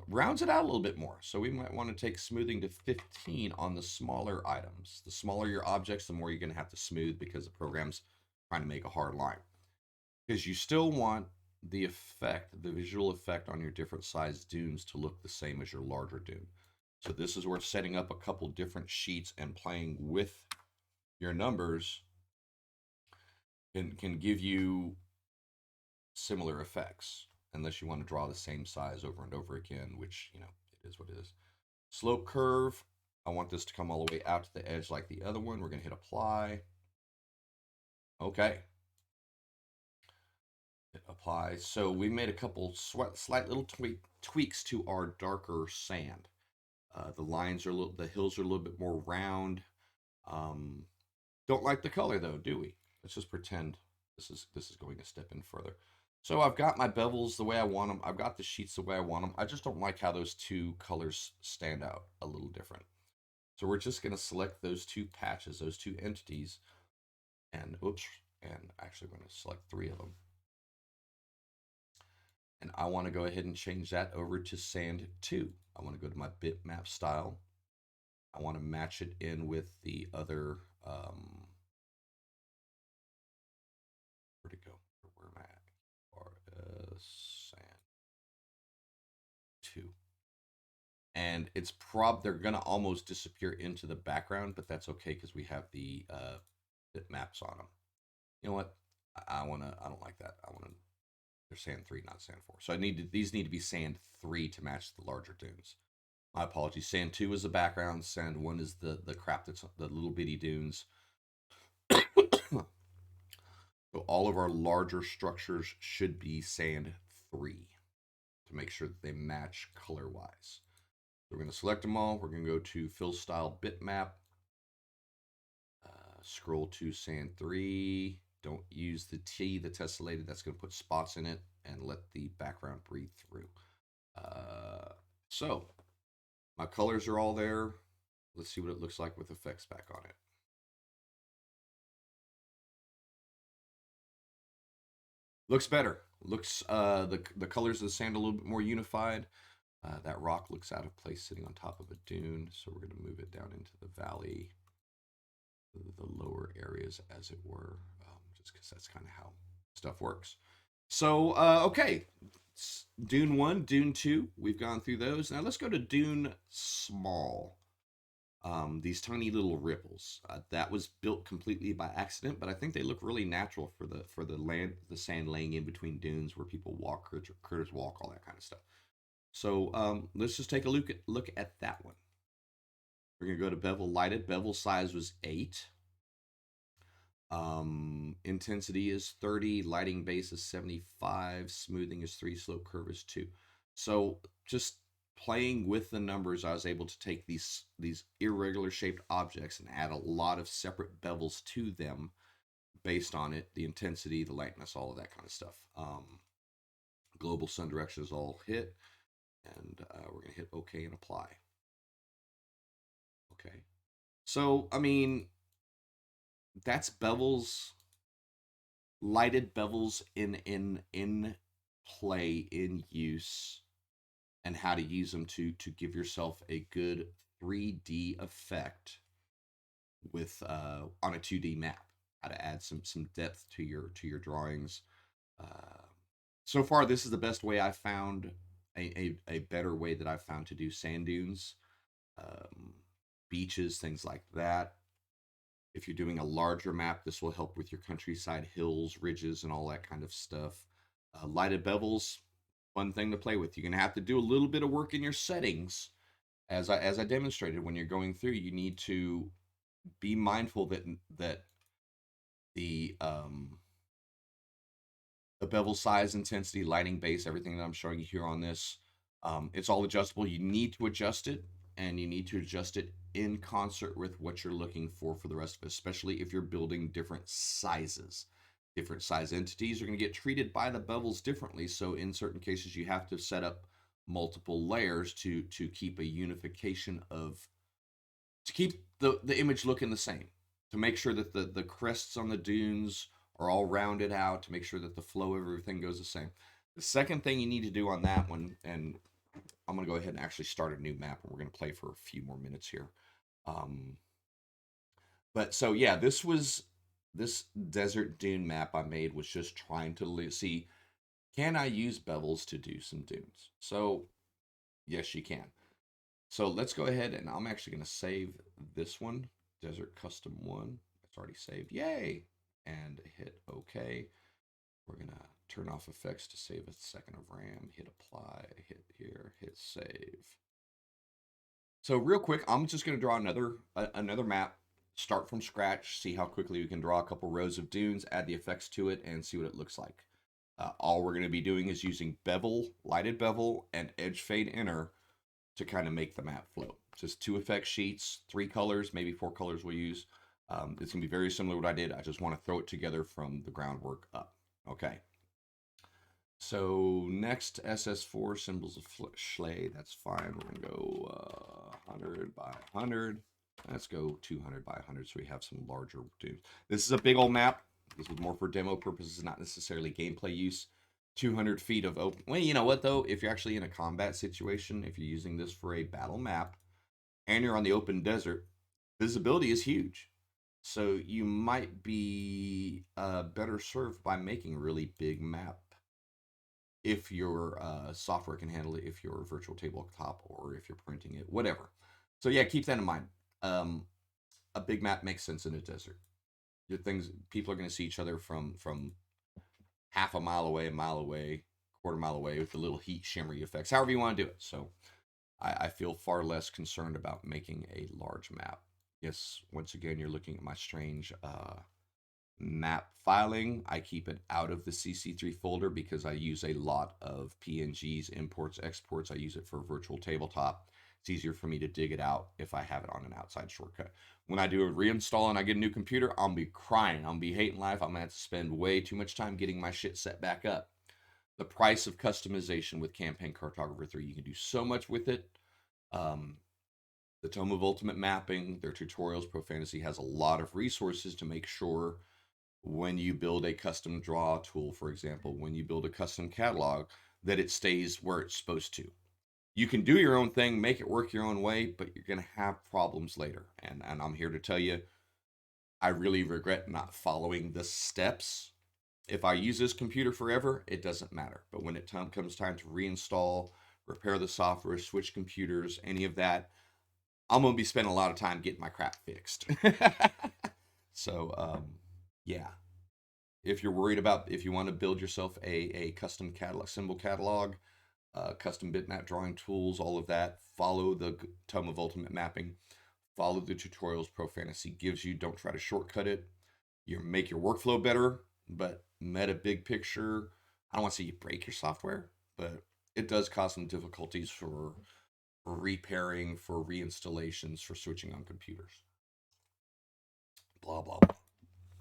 A: Rounds it out a little bit more. So we might want to take smoothing to 15 on the smaller items. The smaller your objects, the more you're going to have to smooth because the program's trying to make a hard line. Because you still want the effect, the visual effect on your different size dunes to look the same as your larger dune. So this is where setting up a couple different sheets and playing with your numbers can give you similar effects, unless you want to draw the same size over and over again, which, you know, it is what it is. Slope curve, I want this to come all the way out to the edge like the other one. We're going to hit apply. Okay. Hit apply. So we made a couple slight little tweaks to our darker sand. The lines are the hills are a little bit more round. Don't like the color though, do we? Let's just pretend this is going a step in further. So I've got my bevels the way I want them. I've got the sheets the way I want them. I just don't like how those two colors stand out a little different. So we're just going to select those two patches, those two entities, and actually we're going to select 3 of them. And I want to go ahead and change that over to sand 2. I want to go to my bitmap style. I want to match it in with the other, where'd it go? Where am I at? Sand 2. And it's they're gonna almost disappear into the background, but that's okay because we have the bitmaps on them. You know what? I don't like that. They're sand 3, not sand 4. So these need to be sand 3 to match the larger dunes. My apologies. Sand 2 is the background. Sand 1 is the crap that's the little bitty dunes. So all of our larger structures should be sand 3 to make sure that they match color wise. So we're going to select them all. We're going to go to fill style bitmap. Scroll to sand 3. Don't use the T, the tessellated. That's going to put spots in it and let the background breathe through. So my colors are all there. Let's see what it looks like with effects back on it. Looks better. Looks the colors of the sand a little bit more unified. That rock looks out of place sitting on top of a dune, so we're going to move it down into the valley, the lower areas, as it were, just because that's kind of how stuff works. So, okay, Dune 1, Dune 2, we've gone through those. Now let's go to Dune Small. These tiny little ripples. That was built completely by accident, but I think they look really natural for the sand laying in between dunes where people walk, critters walk, all that kind of stuff. So let's just take a look at that one. We're gonna go to bevel lighted. Bevel size was 8. Intensity is 30. Lighting base is 75. Smoothing is 3. Slope curve is 2. So just playing with the numbers, I was able to take these irregular shaped objects and add a lot of separate bevels to them based on it, the intensity, the lightness, all of that kind of stuff. Global sun direction is all hit, and we're going to hit OK and apply. Okay. So, I mean, that's bevels, lighted bevels in play, in use, and how to use them to give yourself a good 3D effect with on a 2D map. How to add some depth to your drawings. Uh, so far, this is the best way I've found, a better way that I've found to do sand dunes, um, beaches, things like that. If you're doing a larger map, this will help with your countryside, hills, ridges, and all that kind of stuff. Lighted bevels, fun thing to play with. You're gonna have to do a little bit of work in your settings, as I demonstrated. When you're going through, you need to be mindful that the the bevel size, intensity, lighting base, everything that I'm showing you here on this, it's all adjustable. You need to adjust it, and you need to adjust it in concert with what you're looking for the rest of it, especially if you're building different sizes. Different size entities are going to get treated by the bevels differently. So in certain cases, you have to set up multiple layers to keep a unification of to keep the image looking the same, to make sure that the crests on the dunes are all rounded out, to make sure that the flow of everything goes the same. The second thing you need to do on that one, and I'm going to go ahead and actually start a new map, and we're going to play for a few more minutes here. Um, but so yeah, this desert dune map I made was just trying to see, can I use bevels to do some dunes? So yes, you can. So let's go ahead, and I'm actually going to save this one, Desert Custom 1. It's already saved. Yay! And hit OK. We're going to turn off effects to save a second of RAM. Hit apply, hit here, hit save. So real quick, I'm just going to draw another map, start from scratch, see how quickly we can draw a couple rows of dunes, add the effects to it, and see what it looks like. All we're going to be doing is using bevel, lighted bevel, and edge fade inner to kind of make the map flow. Just 2 effect sheets, 3 colors, maybe 4 colors we'll use. It's going to be very similar to what I did. I just want to throw it together from the groundwork up. Okay. So next, SS4 symbols of Schley. That's fine. We're going to go 100 by 100. Let's go 200 by 100 so we have some larger dunes. This is a big old map. This is more for demo purposes, not necessarily gameplay use. 200 feet of open. Well, you know what, though? If you're actually in a combat situation, if you're using this for a battle map, and you're on the open desert, visibility is huge. So you might be better served by making a really big map if your software can handle it, if you're a virtual tabletop, or if you're printing it, whatever. So yeah, keep that in mind. A big map makes sense in a desert. Your things, people are going to see each other from half a mile away, quarter mile away, with the little heat shimmery effects, however you want to do it. So I feel far less concerned about making a large map. Yes, once again, you're looking at my strange map filing. I keep it out of the CC3 folder because I use a lot of PNGs, imports, exports. I use it for virtual tabletop. It's easier for me to dig it out if I have it on an outside shortcut. When I do a reinstall and I get a new computer, I'll be crying. I'll be hating life. I'm going to have to spend way too much time getting my shit set back up. The price of customization with Campaign Cartographer 3. You can do so much with it. The Tome of Ultimate Mapping, their tutorials, Pro Fantasy has a lot of resources to make sure when you build a custom draw tool, for example, when you build a custom catalog, that it stays where it's supposed to. You can do your own thing, make it work your own way, but you're going to have problems later. And I'm here to tell you, I really regret not following the steps. If I use this computer forever, it doesn't matter. But when it comes time to reinstall, repair the software, switch computers, any of that, I'm going to be spending a lot of time getting my crap fixed. So, yeah. If you're worried about, if you want to build yourself a custom catalog, symbol catalog, custom bitmap drawing tools, all of that, follow the Tome of Ultimate Mapping, follow the tutorials Pro Fantasy gives you. Don't try to shortcut it. You make your workflow better, but meta big picture, I don't want to say you break your software, but it does cause some difficulties for repairing, for reinstallations, for switching on computers. Blah, blah, blah.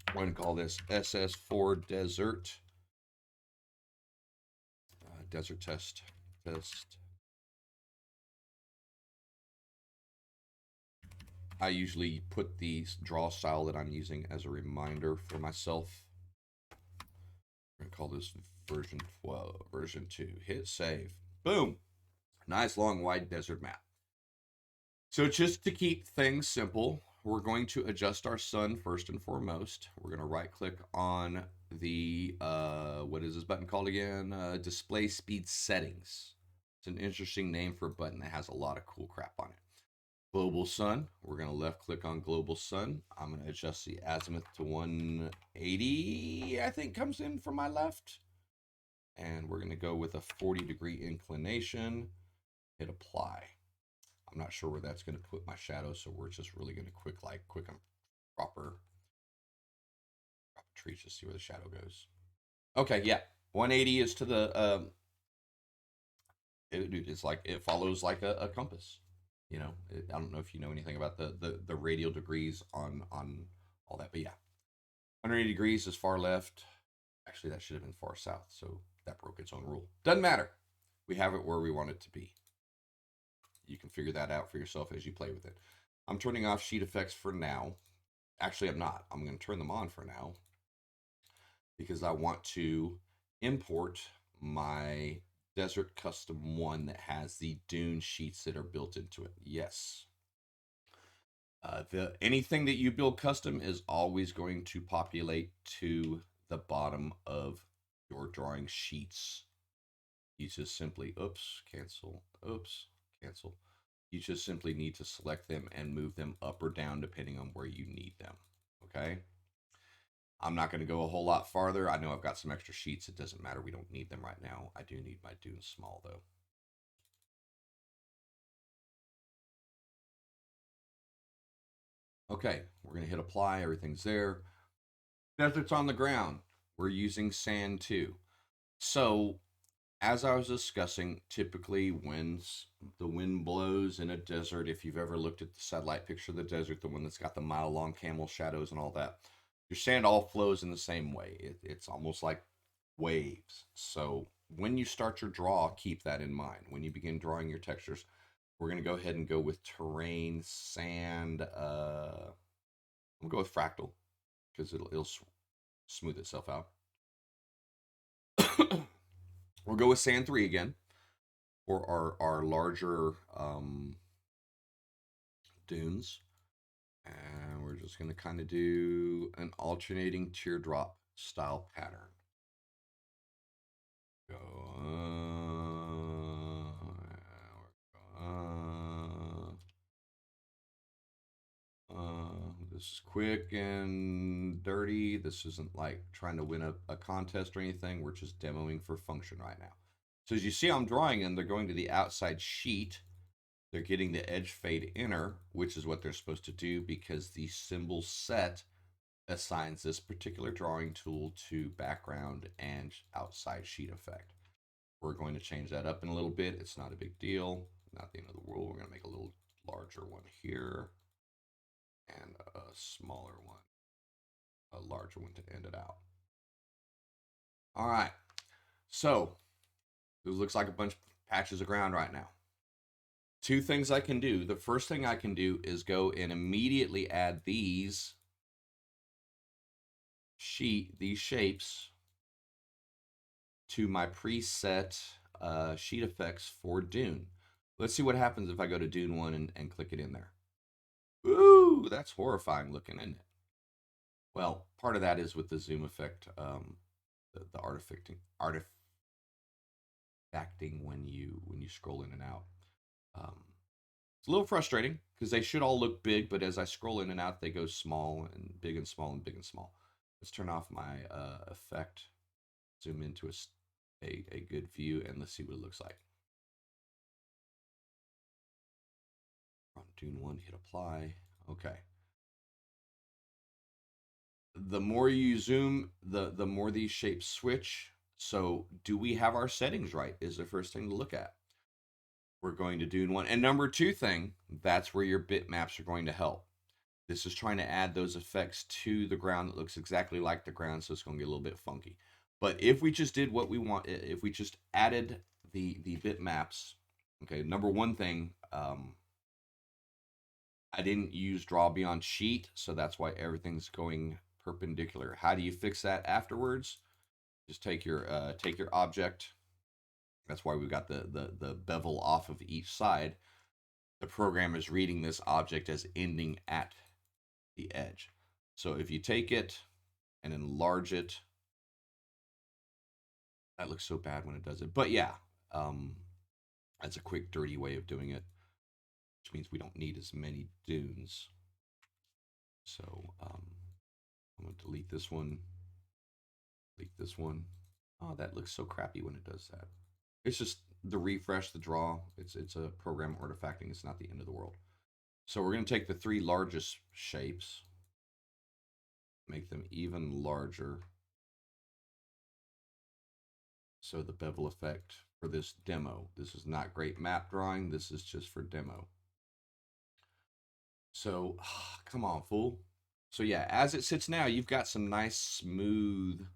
A: I'm going to call this SS4 Desert. Desert test. I usually put the draw style that I'm using as a reminder for myself. I'm going to call this version 12, version 2. Hit save. Boom. Nice long wide desert map. So just to keep things simple, we're going to adjust our sun first and foremost. We're going to right click on the, what is this button called again? Display speed settings. It's an interesting name for a button that has a lot of cool crap on it. Global sun, we're going to left click on global sun. I'm going to adjust the azimuth to 180, I think comes in from my left. And we're going to go with a 40-degree inclination, hit apply. I'm not sure where that's going to put my shadow, so we're just really going to quick and proper trees, just see where the shadow goes. Okay, yeah, 180 is to the it's like it follows like a compass. You know, I don't know if you know anything about the radial degrees on all that, but yeah, 180 degrees is far left. Actually, that should have been far south, so that broke its own rule. Doesn't matter. We have it where we want it to be. You can figure that out for yourself as you play with it. I'm turning off sheet effects for now. Actually, I'm not. I'm going to turn them on for now because I want to import my Desert Custom 1 that has the dune sheets that are built into it. Yes. Anything that you build custom is always going to populate to the bottom of your drawing sheets. You just simply, oops, cancel, you just simply need to select them and move them up or down depending on where you need them. Okay. I'm not going to go a whole lot farther. I know I've got some extra sheets. It doesn't matter. We don't need them right now. I do need my dunes small though. Okay, we're going to hit apply. Everything's there. Desert's on the ground. We're using sand too. So as I was discussing, typically when the wind blows in a desert, if you've ever looked at the satellite picture of the desert, the one that's got the mile-long camel shadows and all that, your sand all flows in the same way. It's almost like waves. So when you start your draw, keep that in mind. When you begin drawing your textures, we're going to go ahead and go with terrain, sand. I'm going to go with fractal because it'll smooth itself out. We'll go with sand 3 again for our larger dunes. And we're just going to kind of do an alternating teardrop style pattern. Go this is quick and dirty. This isn't like trying to win a contest or anything. We're just demoing for function right now. So as you see, I'm drawing them. They're going to the outside sheet. They're getting the edge fade inner, which is what they're supposed to do because the symbol set assigns this particular drawing tool to background and outside sheet effect. We're going to change that up in a little bit. It's not a big deal, not the end of the world. We're going to make a little larger one here and a smaller one, a larger one to end it out. All right, so it looks like a bunch of patches of ground right now. Two things I can do. The first thing I can do is go and immediately add these shapes to my preset sheet effects for Dune. Let's see what happens if I go to Dune 1 and click it in there. Ooh, that's horrifying looking, isn't it? Well, part of that is with the zoom effect, the artifacting when you scroll in and out. It's a little frustrating because they should all look big, but as I scroll in and out, they go small and big and small and big and small. Let's turn off my effect, zoom into a good view, and let's see what it looks like. On Dune 1, hit apply. Okay. The more you zoom, the more these shapes switch. So do we have our settings right is the first thing to look at. We're going to Dune 1. And number 2 thing, that's where your bitmaps are going to help. This is trying to add those effects to the ground that looks exactly like the ground, so it's going to get a little bit funky. But if we just did what we want, if we just added the bitmaps, okay, number 1 thing, I didn't use draw beyond sheet, so that's why everything's going perpendicular. How do you fix that afterwards? Just take your object. That's why we've got the bevel off of each side. the program is reading this object as ending at the edge. So if you take it and enlarge it, that looks so bad when it does it. But yeah, um, that's a quick, dirty way of doing it, which means we don't need as many dunes. So I'm going to delete this one, delete this one. Oh, that looks so crappy when it does that. It's just the refresh, the draw. It's a program artifacting. It's not the end of the world. So we're going to take the three largest shapes, make them even larger. So the bevel effect for this demo. This is not great map drawing. This is just for demo. So come on, fool. So yeah, as it sits now, you've got some nice smooth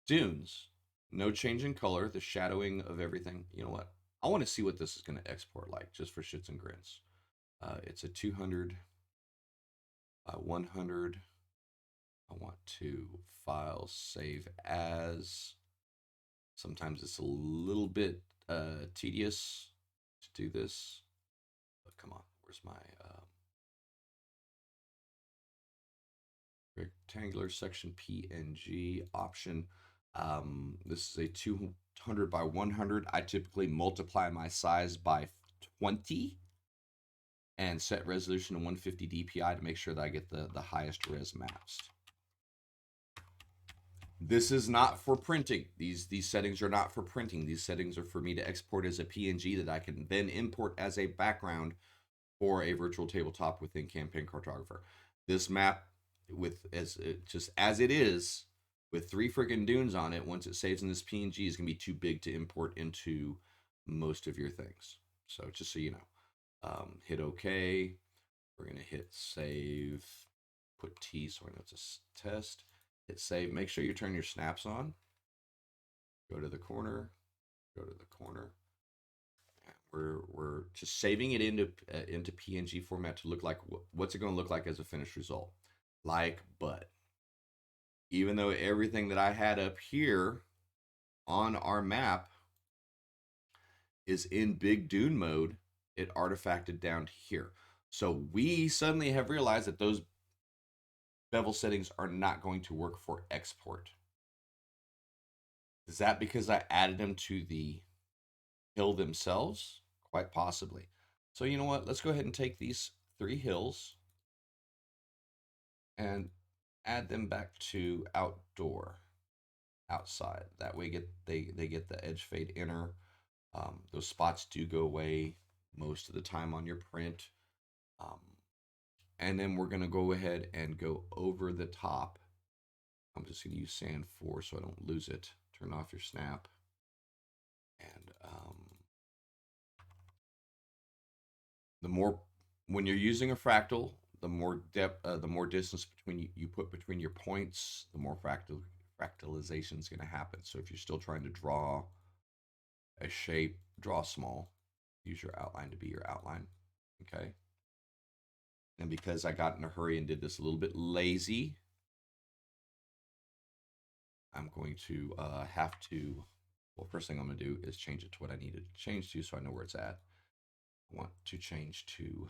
A: dunes. No change in color, the shadowing of everything. You know what? I want to see what this is going to export like, just for shits and grins. It's a 200 by 100. I want to file save as. Sometimes it's a little bit tedious to do this. But come on, where's my rectangular section PNG option? This is a 200 by 100. I typically multiply my size by 20 and set resolution to 150 DPI to make sure that I get the highest res maps. This is not for printing. These settings are not for printing. These settings are for me to export as a PNG that I can then import as a background for a virtual tabletop within Campaign Cartographer. This map, with just as it is, with 3 freaking dunes on it, once it saves in this PNG, is gonna be too big to import into most of your things. So just so you know, hit OK. We're gonna hit save. Put T so I know it's a test. Hit save. Make sure you turn your snaps on. Go to the corner. Go to the corner. We're just saving it into PNG format to look like what's it going to look like as a finished result. Like, but even though everything that I had up here on our map is in big dune mode, it artifacted down here. So we suddenly have realized that those bevel settings are not going to work for export. Is that because I added them to the hill themselves? Quite possibly. So you know what? Let's go ahead and take these 3 hills and add them back to outdoor, outside. That way they get the edge fade inner. Those spots do go away most of the time on your print. And then we're going to go ahead and go over the top. I'm just going to use sand 4 so I don't lose it. Turn off your snap. And the more, when you're using a fractal, the more depth, the more distance between you put between your points, the more fractalization is going to happen. So if you're still trying to draw a shape, draw small. Use your outline to be your outline. Okay. And because I got in a hurry and did this a little bit lazy, I'm going to have to, well, first thing I'm going to do is change it to what I needed to change to so I know where it's at. I want to change to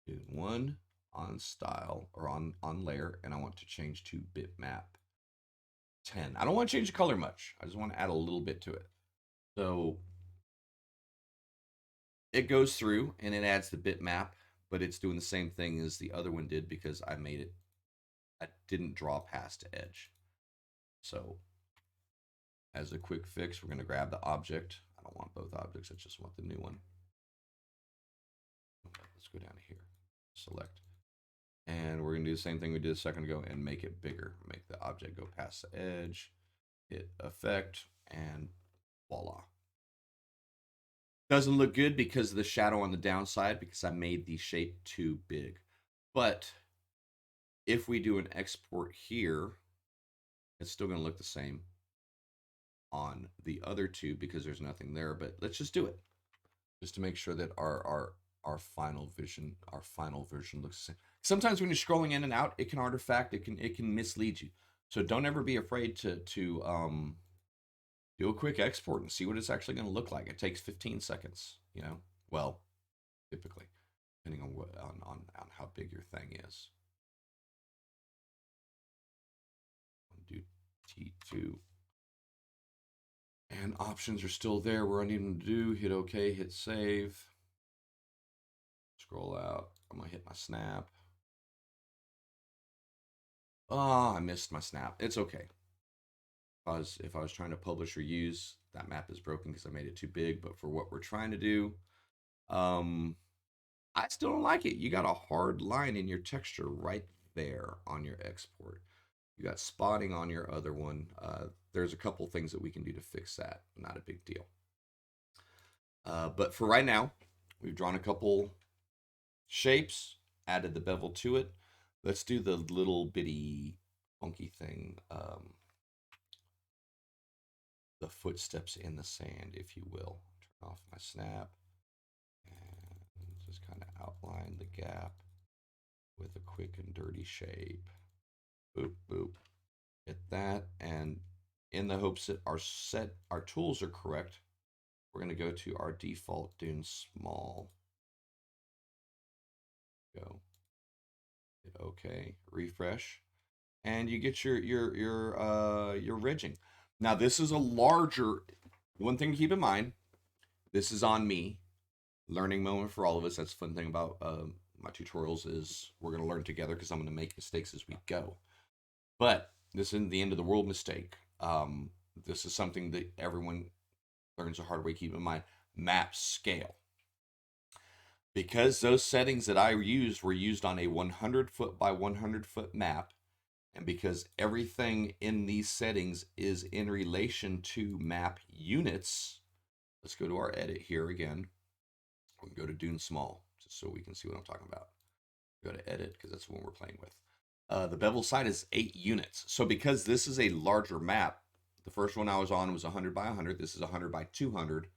A: Dune 1 on style or on layer, and I want to change to bitmap 10. I don't want to change the color much. I just want to add a little bit to it. So it goes through and it adds the bitmap, but it's doing the same thing as the other one did because I made it, I didn't draw past edge. So as a quick fix, we're going to grab the object. I don't want both objects. I just want the new one. Okay, let's go down here, select. And we're going to do the same thing we did a second ago and make it bigger. Make the object go past the edge, hit effect, and voila. Doesn't look good because of the shadow on the downside because I made the shape too big. But if we do an export here, it's still going to look the same on the other two because there's nothing there. But let's just do it just to make sure that our final version looks the same. Sometimes when you're scrolling in and out, it can artifact, it can mislead you. So don't ever be afraid to do a quick export and see what it's actually going to look like. It takes 15 seconds, you know. Well, on how big your thing is. Do T2. And options are still there where I need them to do. Hit OK, hit save. Scroll out. I'm going to hit my snap. Oh, I missed my snap. It's okay. If I was trying to publish or use, that map is broken because I made it too big. But for what we're trying to do, I still don't like it. You got a hard line in your texture right there on your export. You got spotting on your other one. There's a couple things that we can do to fix that. Not a big deal. But for right now, we've drawn a couple shapes, added the bevel to it. Let's do the little bitty funky thing. The footsteps in the sand, if you will. Turn off my snap and just kind of outline the gap with a quick and dirty shape. Boop, boop. Hit that, and in the hopes that our tools are correct, we're going to go to our default dune small. Go. Hit OK. Refresh, and you get your ridging. Now this is a larger. One thing to keep in mind. This is on me. Learning moment for all of us. That's the fun thing about my tutorials is we're going to learn together because I'm going to make mistakes as we go. But this isn't the end of the world mistake. This is something that everyone learns the hard way. Keep in mind, map scale. Because those settings that I used were used on a 100 foot by 100 foot map, and because everything in these settings is in relation to map units, let's go to our edit here again. We can go to Dune Small, just so we can see what I'm talking about. Go to edit, because that's the one we're playing with. The bevel size is 8 units. So because this is a larger map, the first one I was on was 100 by 100. This is 100 by 200.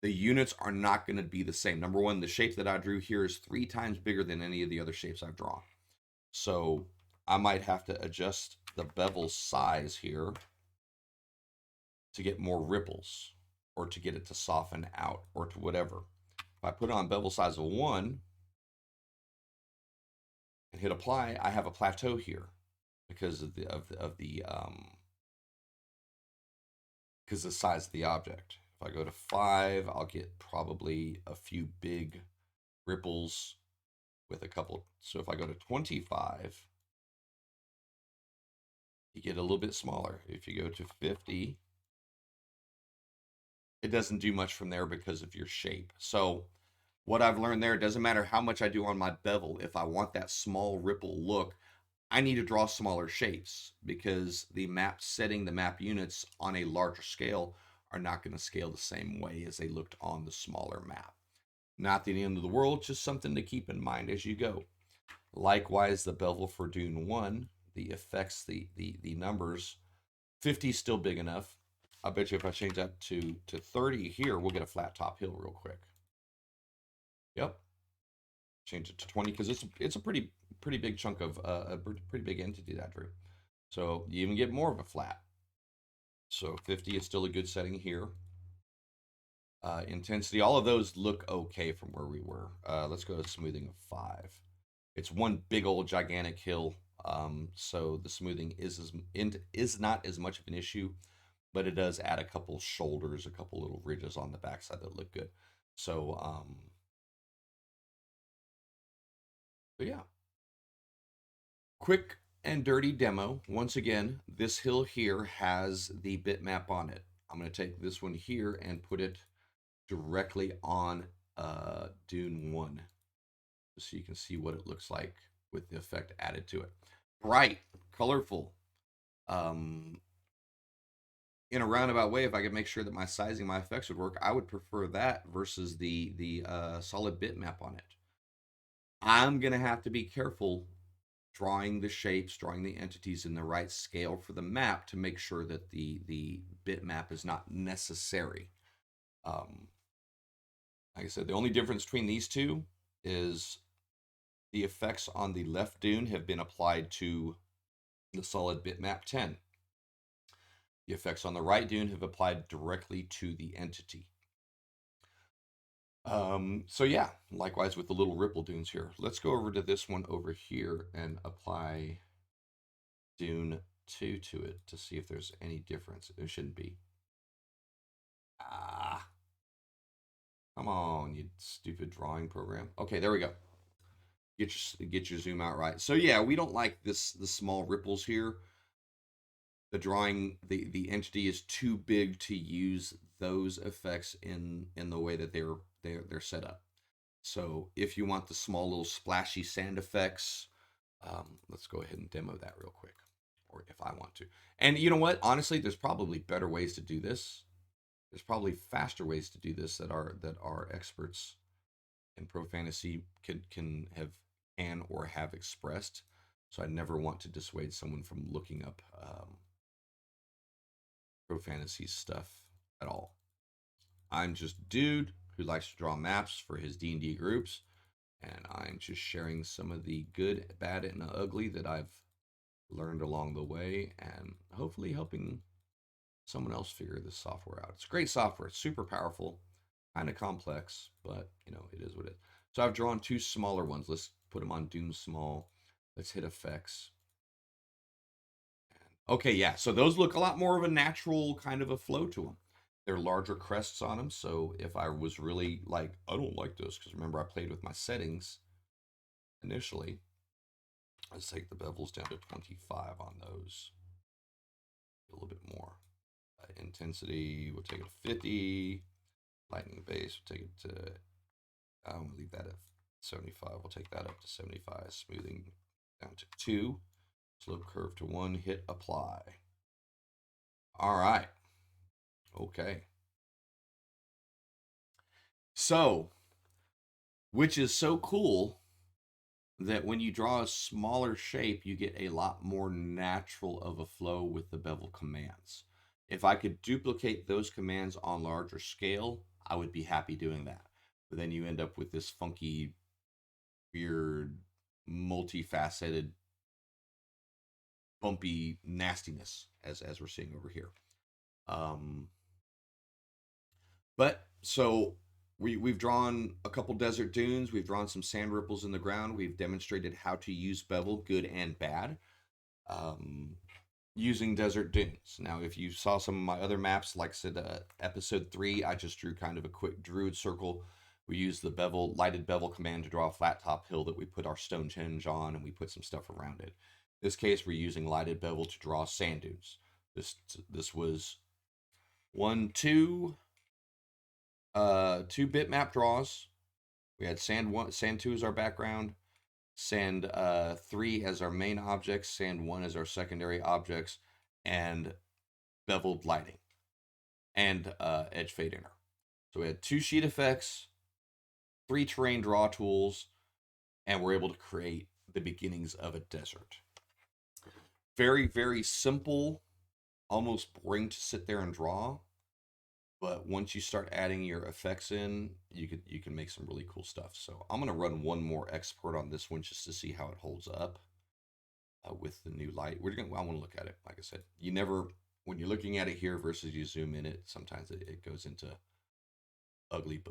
A: The units are not going to be the same. Number one, the shape that I drew here is 3 times bigger than any of the other shapes I've drawn. So I might have to adjust the bevel size here to get more ripples, or to get it to soften out, or to whatever. If I put it on bevel size of 1 and hit apply, I have a plateau here because of the because the size of the object. If I go to 5, I'll get probably a few big ripples with a couple. So if I go to 25, you get a little bit smaller. If you go to 50, it doesn't do much from there because of your shape. So what I've learned there, it doesn't matter how much I do on my bevel. If I want that small ripple look, I need to draw smaller shapes, because the map setting, the map units on a larger scale are not going to scale the same way as they looked on the smaller map. Not the end of the world, just something to keep in mind as you go. Likewise, the bevel for Dune 1, the effects, the numbers, 50 is still big enough. I bet you if I change that to 30 here, we'll get a flat top hill real quick. Yep. Change it to 20 because it's a pretty big chunk of a pretty big entity that I drew. So you even get more of a flat. So 50 is still a good setting here. Intensity, all of those look okay from where we were. Let's go to smoothing of 5. It's one big old gigantic hill, so the smoothing is not as much of an issue, but it does add a couple shoulders, a couple little ridges on the backside that look good. So yeah, quick and dirty demo. Once again, this hill here has the bitmap on it. I'm going to take this one here and put it directly on Dune 1, so you can see what it looks like with the effect added to it. Bright, colorful. In a roundabout way, if I could make sure that my sizing, my effects would work, I would prefer that versus the solid bitmap on it. I'm going to have to be careful drawing the shapes, drawing the entities in the right scale for the map to make sure that the bitmap is not necessary. Like I said, the only difference between these two is the effects on the left dune have been applied to the solid bitmap 10. The effects on the right dune have applied directly to the entity. So yeah, likewise with the little ripple dunes here. Let's go over to this one over here and apply Dune 2 to it to see if there's any difference. There shouldn't be. Ah, come on, you stupid drawing program. Okay, there we go. Get your zoom out right. So yeah, we don't like the small ripples here. The drawing, the entity is too big to use those effects in the way that they're set up. So if you want the small little splashy sand effects, let's go ahead and demo that real quick, or if I want to. And you know what? Honestly, there's probably better ways to do this. There's probably faster ways to do this that our experts in pro fantasy can or have expressed. So I never want to dissuade someone from looking up pro fantasy stuff at all. I'm just a dude who likes to draw maps for his D&D groups, and I'm just sharing some of the good, bad, and ugly that I've learned along the way, and hopefully helping someone else figure this software out. It's great software. It's super powerful, kind of complex, but it is what it is. So I've drawn two smaller ones. Let's put them on Dune Small. Let's hit effects. Okay, yeah. So those look a lot more of a natural kind of a flow to them. They're larger crests on them. So if I was really like, I don't like this, because remember I played with my settings initially. Let's take the bevels down to 25 on those. A little bit more. Intensity, we'll take it to 50. Lightning base, we'll take it to, I'm going to leave that at 75. We'll take that up to 75. Smoothing down to 2. Slope curve to 1. Hit apply. All right. Okay. So, which is so cool that when you draw a smaller shape, you get a lot more natural of a flow with the bevel commands. If I could duplicate those commands on larger scale, I would be happy doing that. But then you end up with this funky, weird, multifaceted, bumpy nastiness as we're seeing over here. But so we've drawn a couple desert dunes. We've drawn some sand ripples in the ground. We've demonstrated how to use bevel, good and bad, using desert dunes. Now, if you saw some of my other maps, like I said, episode 3, I just drew kind of a quick druid circle. We used the lighted bevel command to draw a flat top hill that we put our stone hinge on, and we put some stuff around it. In this case, we're using lighted bevel to draw sand dunes. This was two bitmap draws. We had sand 2 as our background, sand 3 as our main objects, sand 1 as our secondary objects, and beveled lighting and edge fade inner. So we had 2 sheet effects, 3 terrain draw tools, and we're able to create the beginnings of a desert. Very, very simple, almost boring to sit there and draw. But once you start adding your effects in, you can make some really cool stuff. So I'm gonna run one more export on this one just to see how it holds up with the new light. I want to look at it. Like I said, when you're looking at it here versus you zoom in it, sometimes it goes into ugly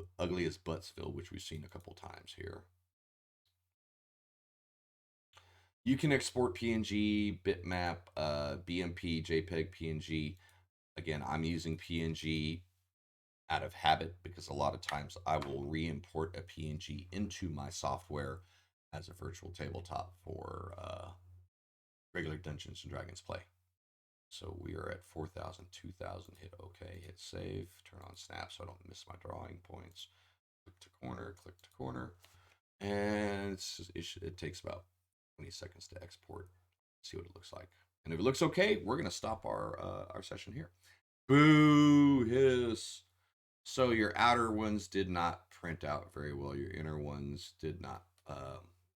A: as Buttsville, which we've seen a couple times here. You can export PNG, bitmap, BMP, JPEG, PNG. Again, I'm using PNG out of habit because a lot of times I will re-import a PNG into my software as a virtual tabletop for regular Dungeons and Dragons play. So we are at 4,000, 2,000. Hit OK, hit save, turn on snap so I don't miss my drawing points. Click to corner, and it takes about 20 seconds to export. See what it looks like, and if it looks okay, we're gonna stop our session here. Boo hiss. So your outer ones did not print out very well. Your inner ones did not.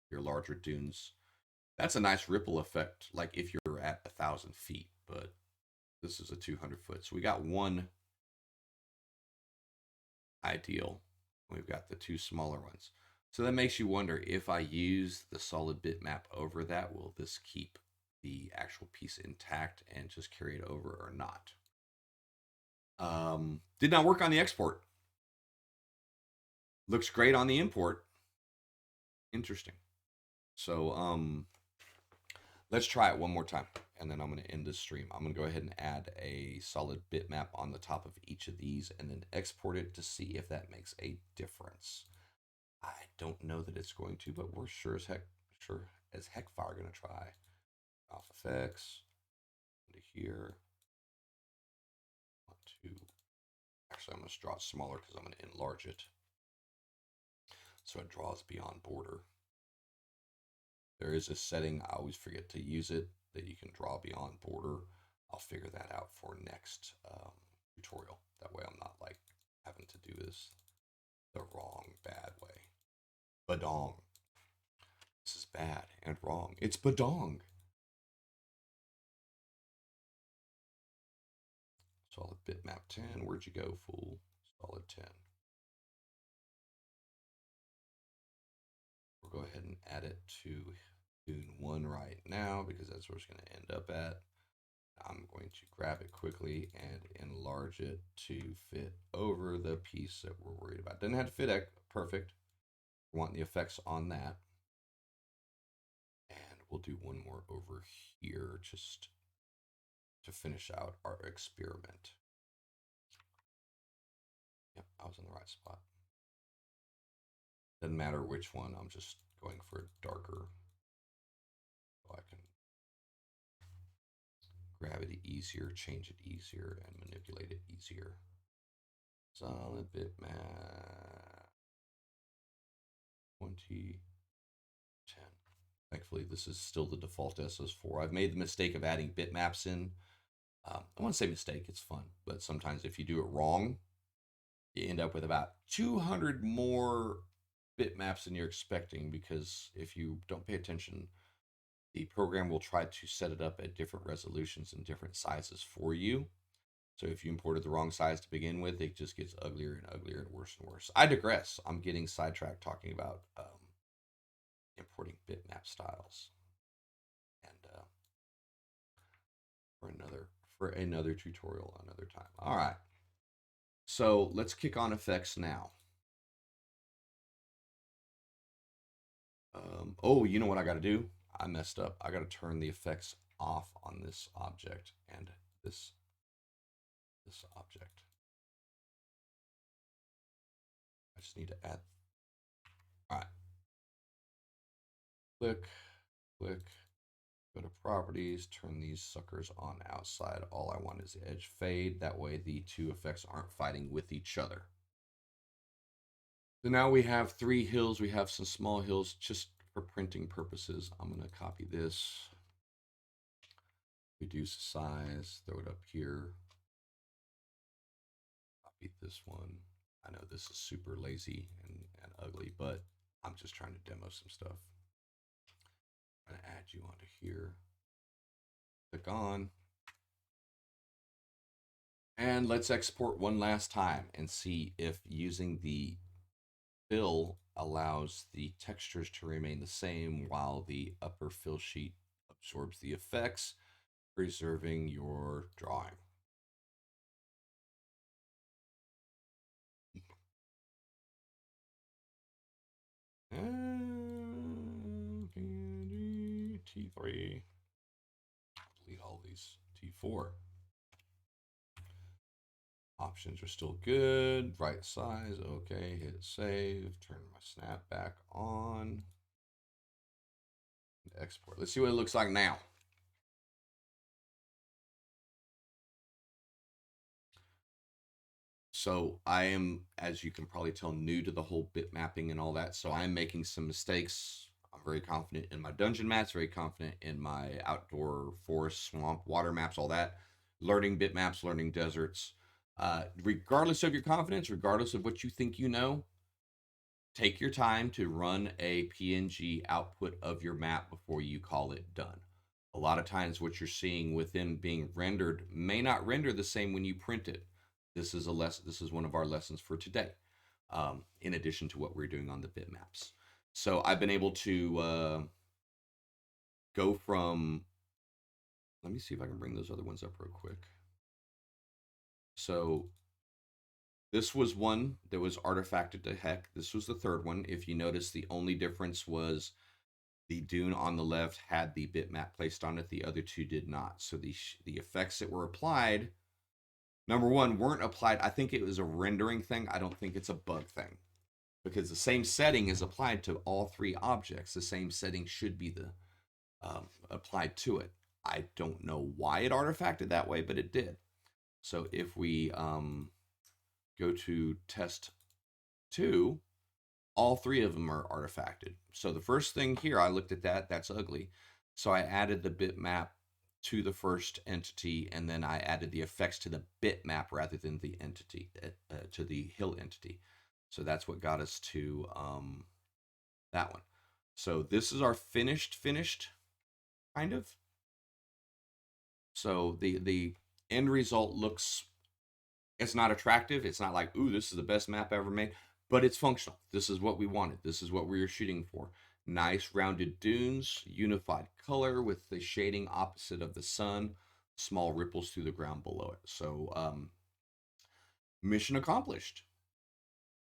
A: Your larger dunes. That's a nice ripple effect, like if you're at 1,000 feet, but this is a 200 foot. So we got one ideal. We've got the 2 smaller ones. So that makes you wonder, if I use the solid bitmap over that, will this keep the actual piece intact and just carry it over or not? Did not work on the export. Looks great on the import. Interesting. So let's try it one more time, and then I'm going to end this stream. I'm going to go ahead and add a solid bitmap on the top of each of these and then export it to see if that makes a difference. I don't know that it's going to, but we're sure as heck fire going to try. Off effects into here. Want to actually, I'm going to draw it smaller because I'm going to enlarge it so it draws beyond border. There is a setting, I always forget to use it, that you can draw beyond border. I'll figure that out for next tutorial. That way I'm not like having to do this the wrong, bad way. Badong. This is bad and wrong. It's badong. Solid bitmap 10. Where'd you go, fool? Solid 10. We'll go ahead and add it to Dune 1 right now because that's where it's going to end up at. I'm going to grab it quickly and enlarge it to fit over the piece that we're worried about. Doesn't have to fit perfect. We want the effects on that. And we'll do one more over here just to finish out our experiment. Yep, I was in the right spot. Doesn't matter which one, I'm just going for a darker so I can grab it easier, change it easier, and manipulate it easier. Solid bitmap 2010. Thankfully, this is still the default SS4. I've made the mistake of adding bitmaps in. I want to say mistake, it's fun, but sometimes if you do it wrong, you end up with about 200 more bitmaps than you're expecting, because if you don't pay attention, the program will try to set it up at different resolutions and different sizes for you. So if you imported the wrong size to begin with, it just gets uglier and uglier and worse and worse. I digress. I'm getting sidetracked talking about importing bitmap styles, and for another tutorial another time. All right. So let's kick on effects now. Oh, you know what I got to do? I messed up. I got to turn the effects off on this object and this object. I just need to add. All right. Click, click, go to properties, turn these suckers on outside. All I want is edge fade. That way the two effects aren't fighting with each other. So now we have 3 hills. We have some small hills just for printing purposes. I'm going to copy this, reduce the size, throw it up here. Copy this one. I know this is super lazy and ugly, but I'm just trying to demo some stuff. I'm going to add you onto here. Click on. And let's export one last time and see if using the fill allows the textures to remain the same while the upper fill sheet absorbs the effects, preserving your drawing. T3. Delete all these. T4. Options are still good. Right size. Okay. Hit save. Turn my snap back on. Export. Let's see what it looks like now. So I am, as you can probably tell, new to the whole bit mapping and all that. So I'm making some mistakes. I'm very confident in my dungeon maps, very confident in my outdoor forest, swamp, water maps, all that. Learning bit maps, learning deserts. Regardless of your confidence, regardless of what you think you know, take your time to run a PNG output of your map before you call it done. A lot of times what you're seeing within being rendered may not render the same when you print it. This is a lesson. This is one of our lessons for today, in addition to what we're doing on the bitmaps. So I've been able to go from, let me see if I can bring those other ones up real quick. So This was one that was artifacted to heck. This was the third one. If you notice, the only difference was the dune on the left had the bitmap placed on it. The other two did not. So the effects that were applied, number one, weren't applied. I think it was a rendering thing. I don't think it's a bug thing, because the same setting is applied to all three objects. The same setting should be applied to it. I don't know why it artifacted that way, but it did. So if we go to test 2, all three of them are artifacted. So the first thing here, I looked at that, that's ugly. So I added the bitmap to the first entity, and then I added the effects to the bitmap rather than the entity, to the hill entity. So that's what got us to that one. So this is our finished, kind of. So the end result looks, it's not attractive. It's not like, ooh, this is the best map ever made, but it's functional. This is what we wanted. This is what we were shooting for. Nice rounded dunes, unified color with the shading opposite of the sun, small ripples through the ground below it. So mission accomplished.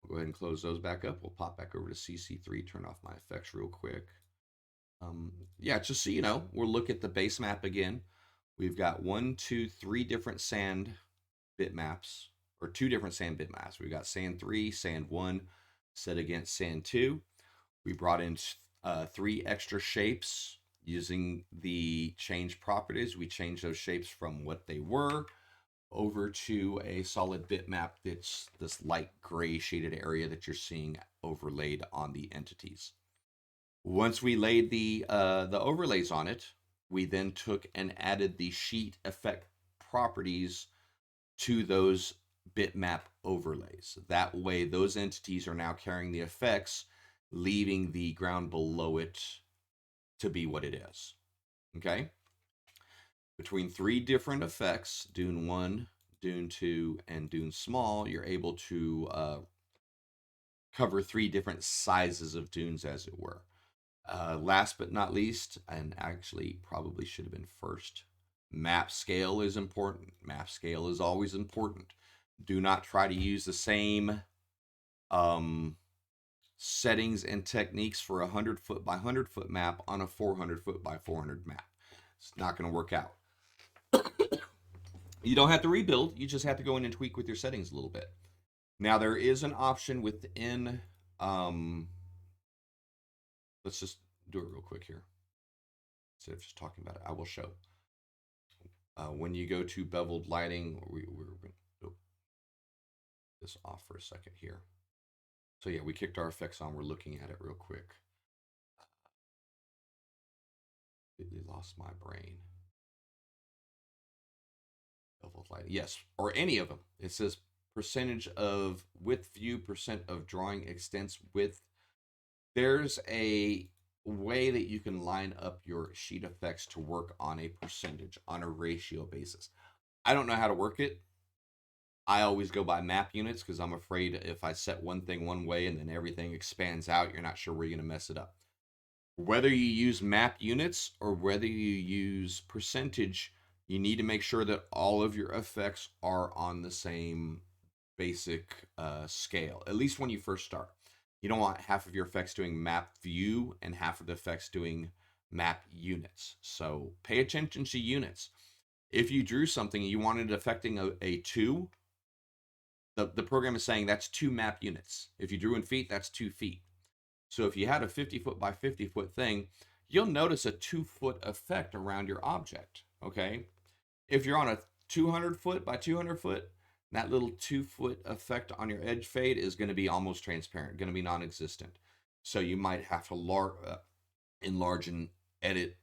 A: We'll go ahead and close those back up. We'll pop back over to CC3, turn off my effects real quick. Yeah, just so you know, we'll look at the base map again. We've got 1, 2, 3 different sand bitmaps, or 2 different sand bitmaps. We've got sand 3, sand 1 set against sand 2. We brought in 3 extra shapes using the change properties. We changed those shapes from what they were over to a solid bitmap that's this light gray shaded area that you're seeing overlaid on the entities. Once we laid the overlays on it, we then took and added the sheet effect properties to those bitmap overlays. That way, those entities are now carrying the effects, leaving the ground below it to be what it is. Okay? Between 3 different effects, Dune 1, Dune 2, and Dune Small, you're able to cover 3 different sizes of dunes, as it were. Last but not least, and actually probably should have been first, map scale is important. Map scale is always important. Do not try to use the same settings and techniques for a 100-foot by 100-foot map on a 400-foot by 400 map. It's not going to work out. You don't have to rebuild. You just have to go in and tweak with your settings a little bit. Now, there is an option within... let's just do it real quick here. Instead of just talking about it, I will show. When you go to beveled lighting, we're going to this off for a second here. So yeah, we kicked our effects on. We're looking at it real quick. Completely lost my brain. Beveled lighting, yes, or any of them. It says percentage of width view, percent of drawing extents width. There's a way that you can line up your sheet effects to work on a percentage, on a ratio basis. I don't know how to work it. I always go by map units because I'm afraid if I set one thing one way and then everything expands out, you're not sure where you're going to mess it up. Whether you use map units or whether you use percentage, you need to make sure that all of your effects are on the same basic scale, at least when you first start. You don't want half of your effects doing map view and half of the effects doing map units. So pay attention to units. If you drew something and you wanted it affecting a 2, the program is saying that's 2 map units. If you drew in feet, that's 2 feet. So if you had a 50-foot by 50-foot thing, you'll notice a 2-foot effect around your object, okay? If you're on a 200-foot by 200-foot, that little 2-foot effect on your edge fade is going to be almost transparent, going to be non-existent. So you might have to enlarge and edit,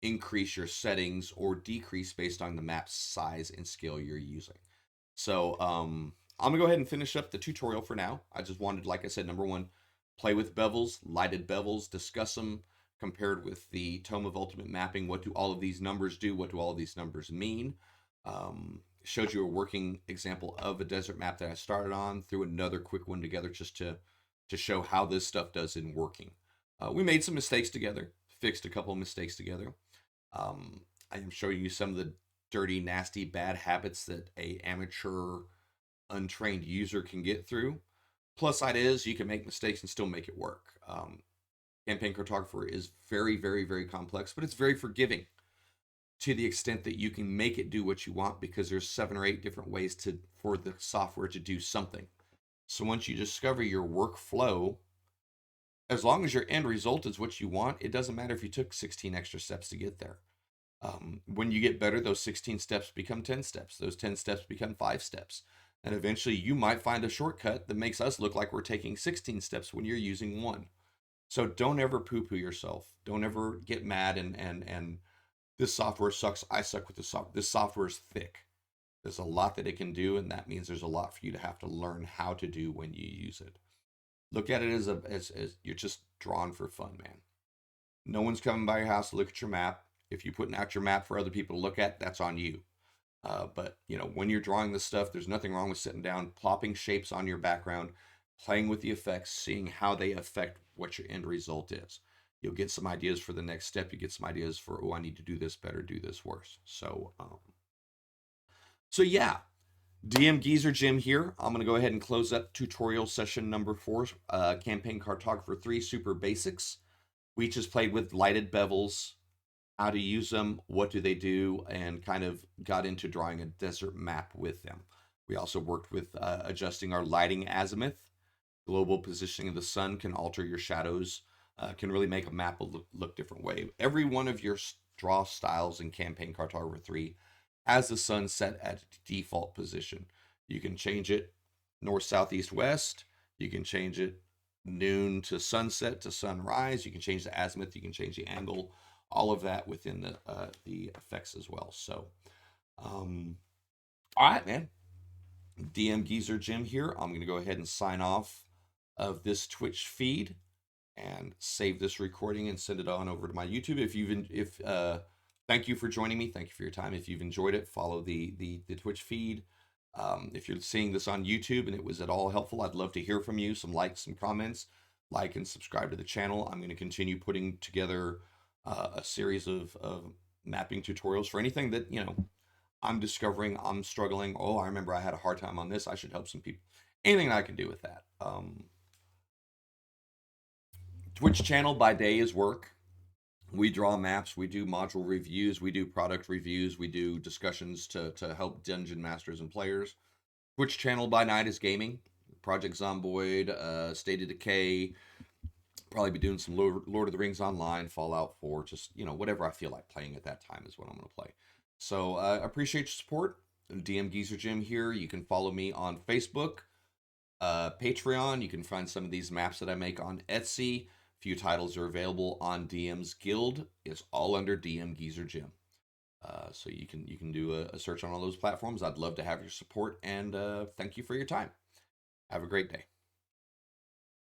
A: increase your settings, or decrease based on the map size and scale you're using. So I'm going to go ahead and finish up the tutorial for now. I just wanted, like I said, number 1, play with bevels, lighted bevels, discuss them compared with the Tome of Ultimate Mapping. What do all of these numbers do? What do all of these numbers mean? Showed you a working example of a desert map that I started on, threw another quick one together just to show how this stuff does in working. We made some mistakes together, fixed a couple of mistakes together. I am showing you some of the dirty, nasty, bad habits that a amateur untrained user can get through. Plus side is you can make mistakes and still make it work. Campaign Cartographer is very, very, very complex, but it's very forgiving to the extent that you can make it do what you want because there's 7 or 8 different ways for the software to do something. So once you discover your workflow, as long as your end result is what you want, it doesn't matter if you took 16 extra steps to get there. When you get better, those 16 steps become 10 steps. Those 10 steps become 5 steps. And eventually you might find a shortcut that makes us look like we're taking 16 steps when you're using 1. So don't ever poo-poo yourself. Don't ever get mad and this software sucks. I suck with this software. This software is thick. There's a lot that it can do, and that means there's a lot for you to have to learn how to do when you use it. Look at it as you're just drawn for fun, man. No one's coming by your house to look at your map. If you're putting out your map for other people to look at, that's on you. But when you're drawing this stuff, there's nothing wrong with sitting down, plopping shapes on your background, playing with the effects, seeing how they affect what your end result is. You'll get some ideas for the next step. You get some ideas for, oh, I need to do this better, do this worse. So yeah, DMGeezerjim here. I'm going to go ahead and close up tutorial session number 4, Campaign Cartographer 3 Super Basics. We just played with lighted bevels, how to use them, what do they do, and kind of got into drawing a desert map with them. We also worked with adjusting our lighting azimuth. Global positioning of the sun can alter your shadows, can really make a map look different way. Every one of your draw styles in Campaign Cartographer 3 has the sun set at default position. You can change it north, south, east, west. You can change it noon to sunset to sunrise. You can change the azimuth. You can change the angle. All of that within the effects as well. So, all right, man. DMGeezerjim here. I'm going to go ahead and sign off of this Twitch feed and save this recording and send it on over to my YouTube. Thank you for joining me. Thank you for your time. If you've enjoyed it, follow the Twitch feed. If you're seeing this on YouTube and it was at all helpful, I'd love to hear from you. Some likes, some comments. Like and subscribe to the channel. I'm going to continue putting together a series of mapping tutorials for anything that, I'm discovering, I'm struggling. Oh, I remember I had a hard time on this. I should help some people. Anything I can do with that. Twitch channel by day is work. We draw maps, we do module reviews, we do product reviews, we do discussions to help dungeon masters and players. Twitch channel by night is gaming. Project Zomboid, State of Decay, probably be doing some Lord of the Rings Online, Fallout 4, just, whatever I feel like playing at that time is what I'm going to play. So I appreciate your support. DMGeezerjim here. You can follow me on Facebook, Patreon. You can find some of these maps that I make on Etsy. Few titles are available on DM's Guild. It's all under DMGeezerjim. So you can do a search on all those platforms. I'd love to have your support, and thank you for your time. Have a great day.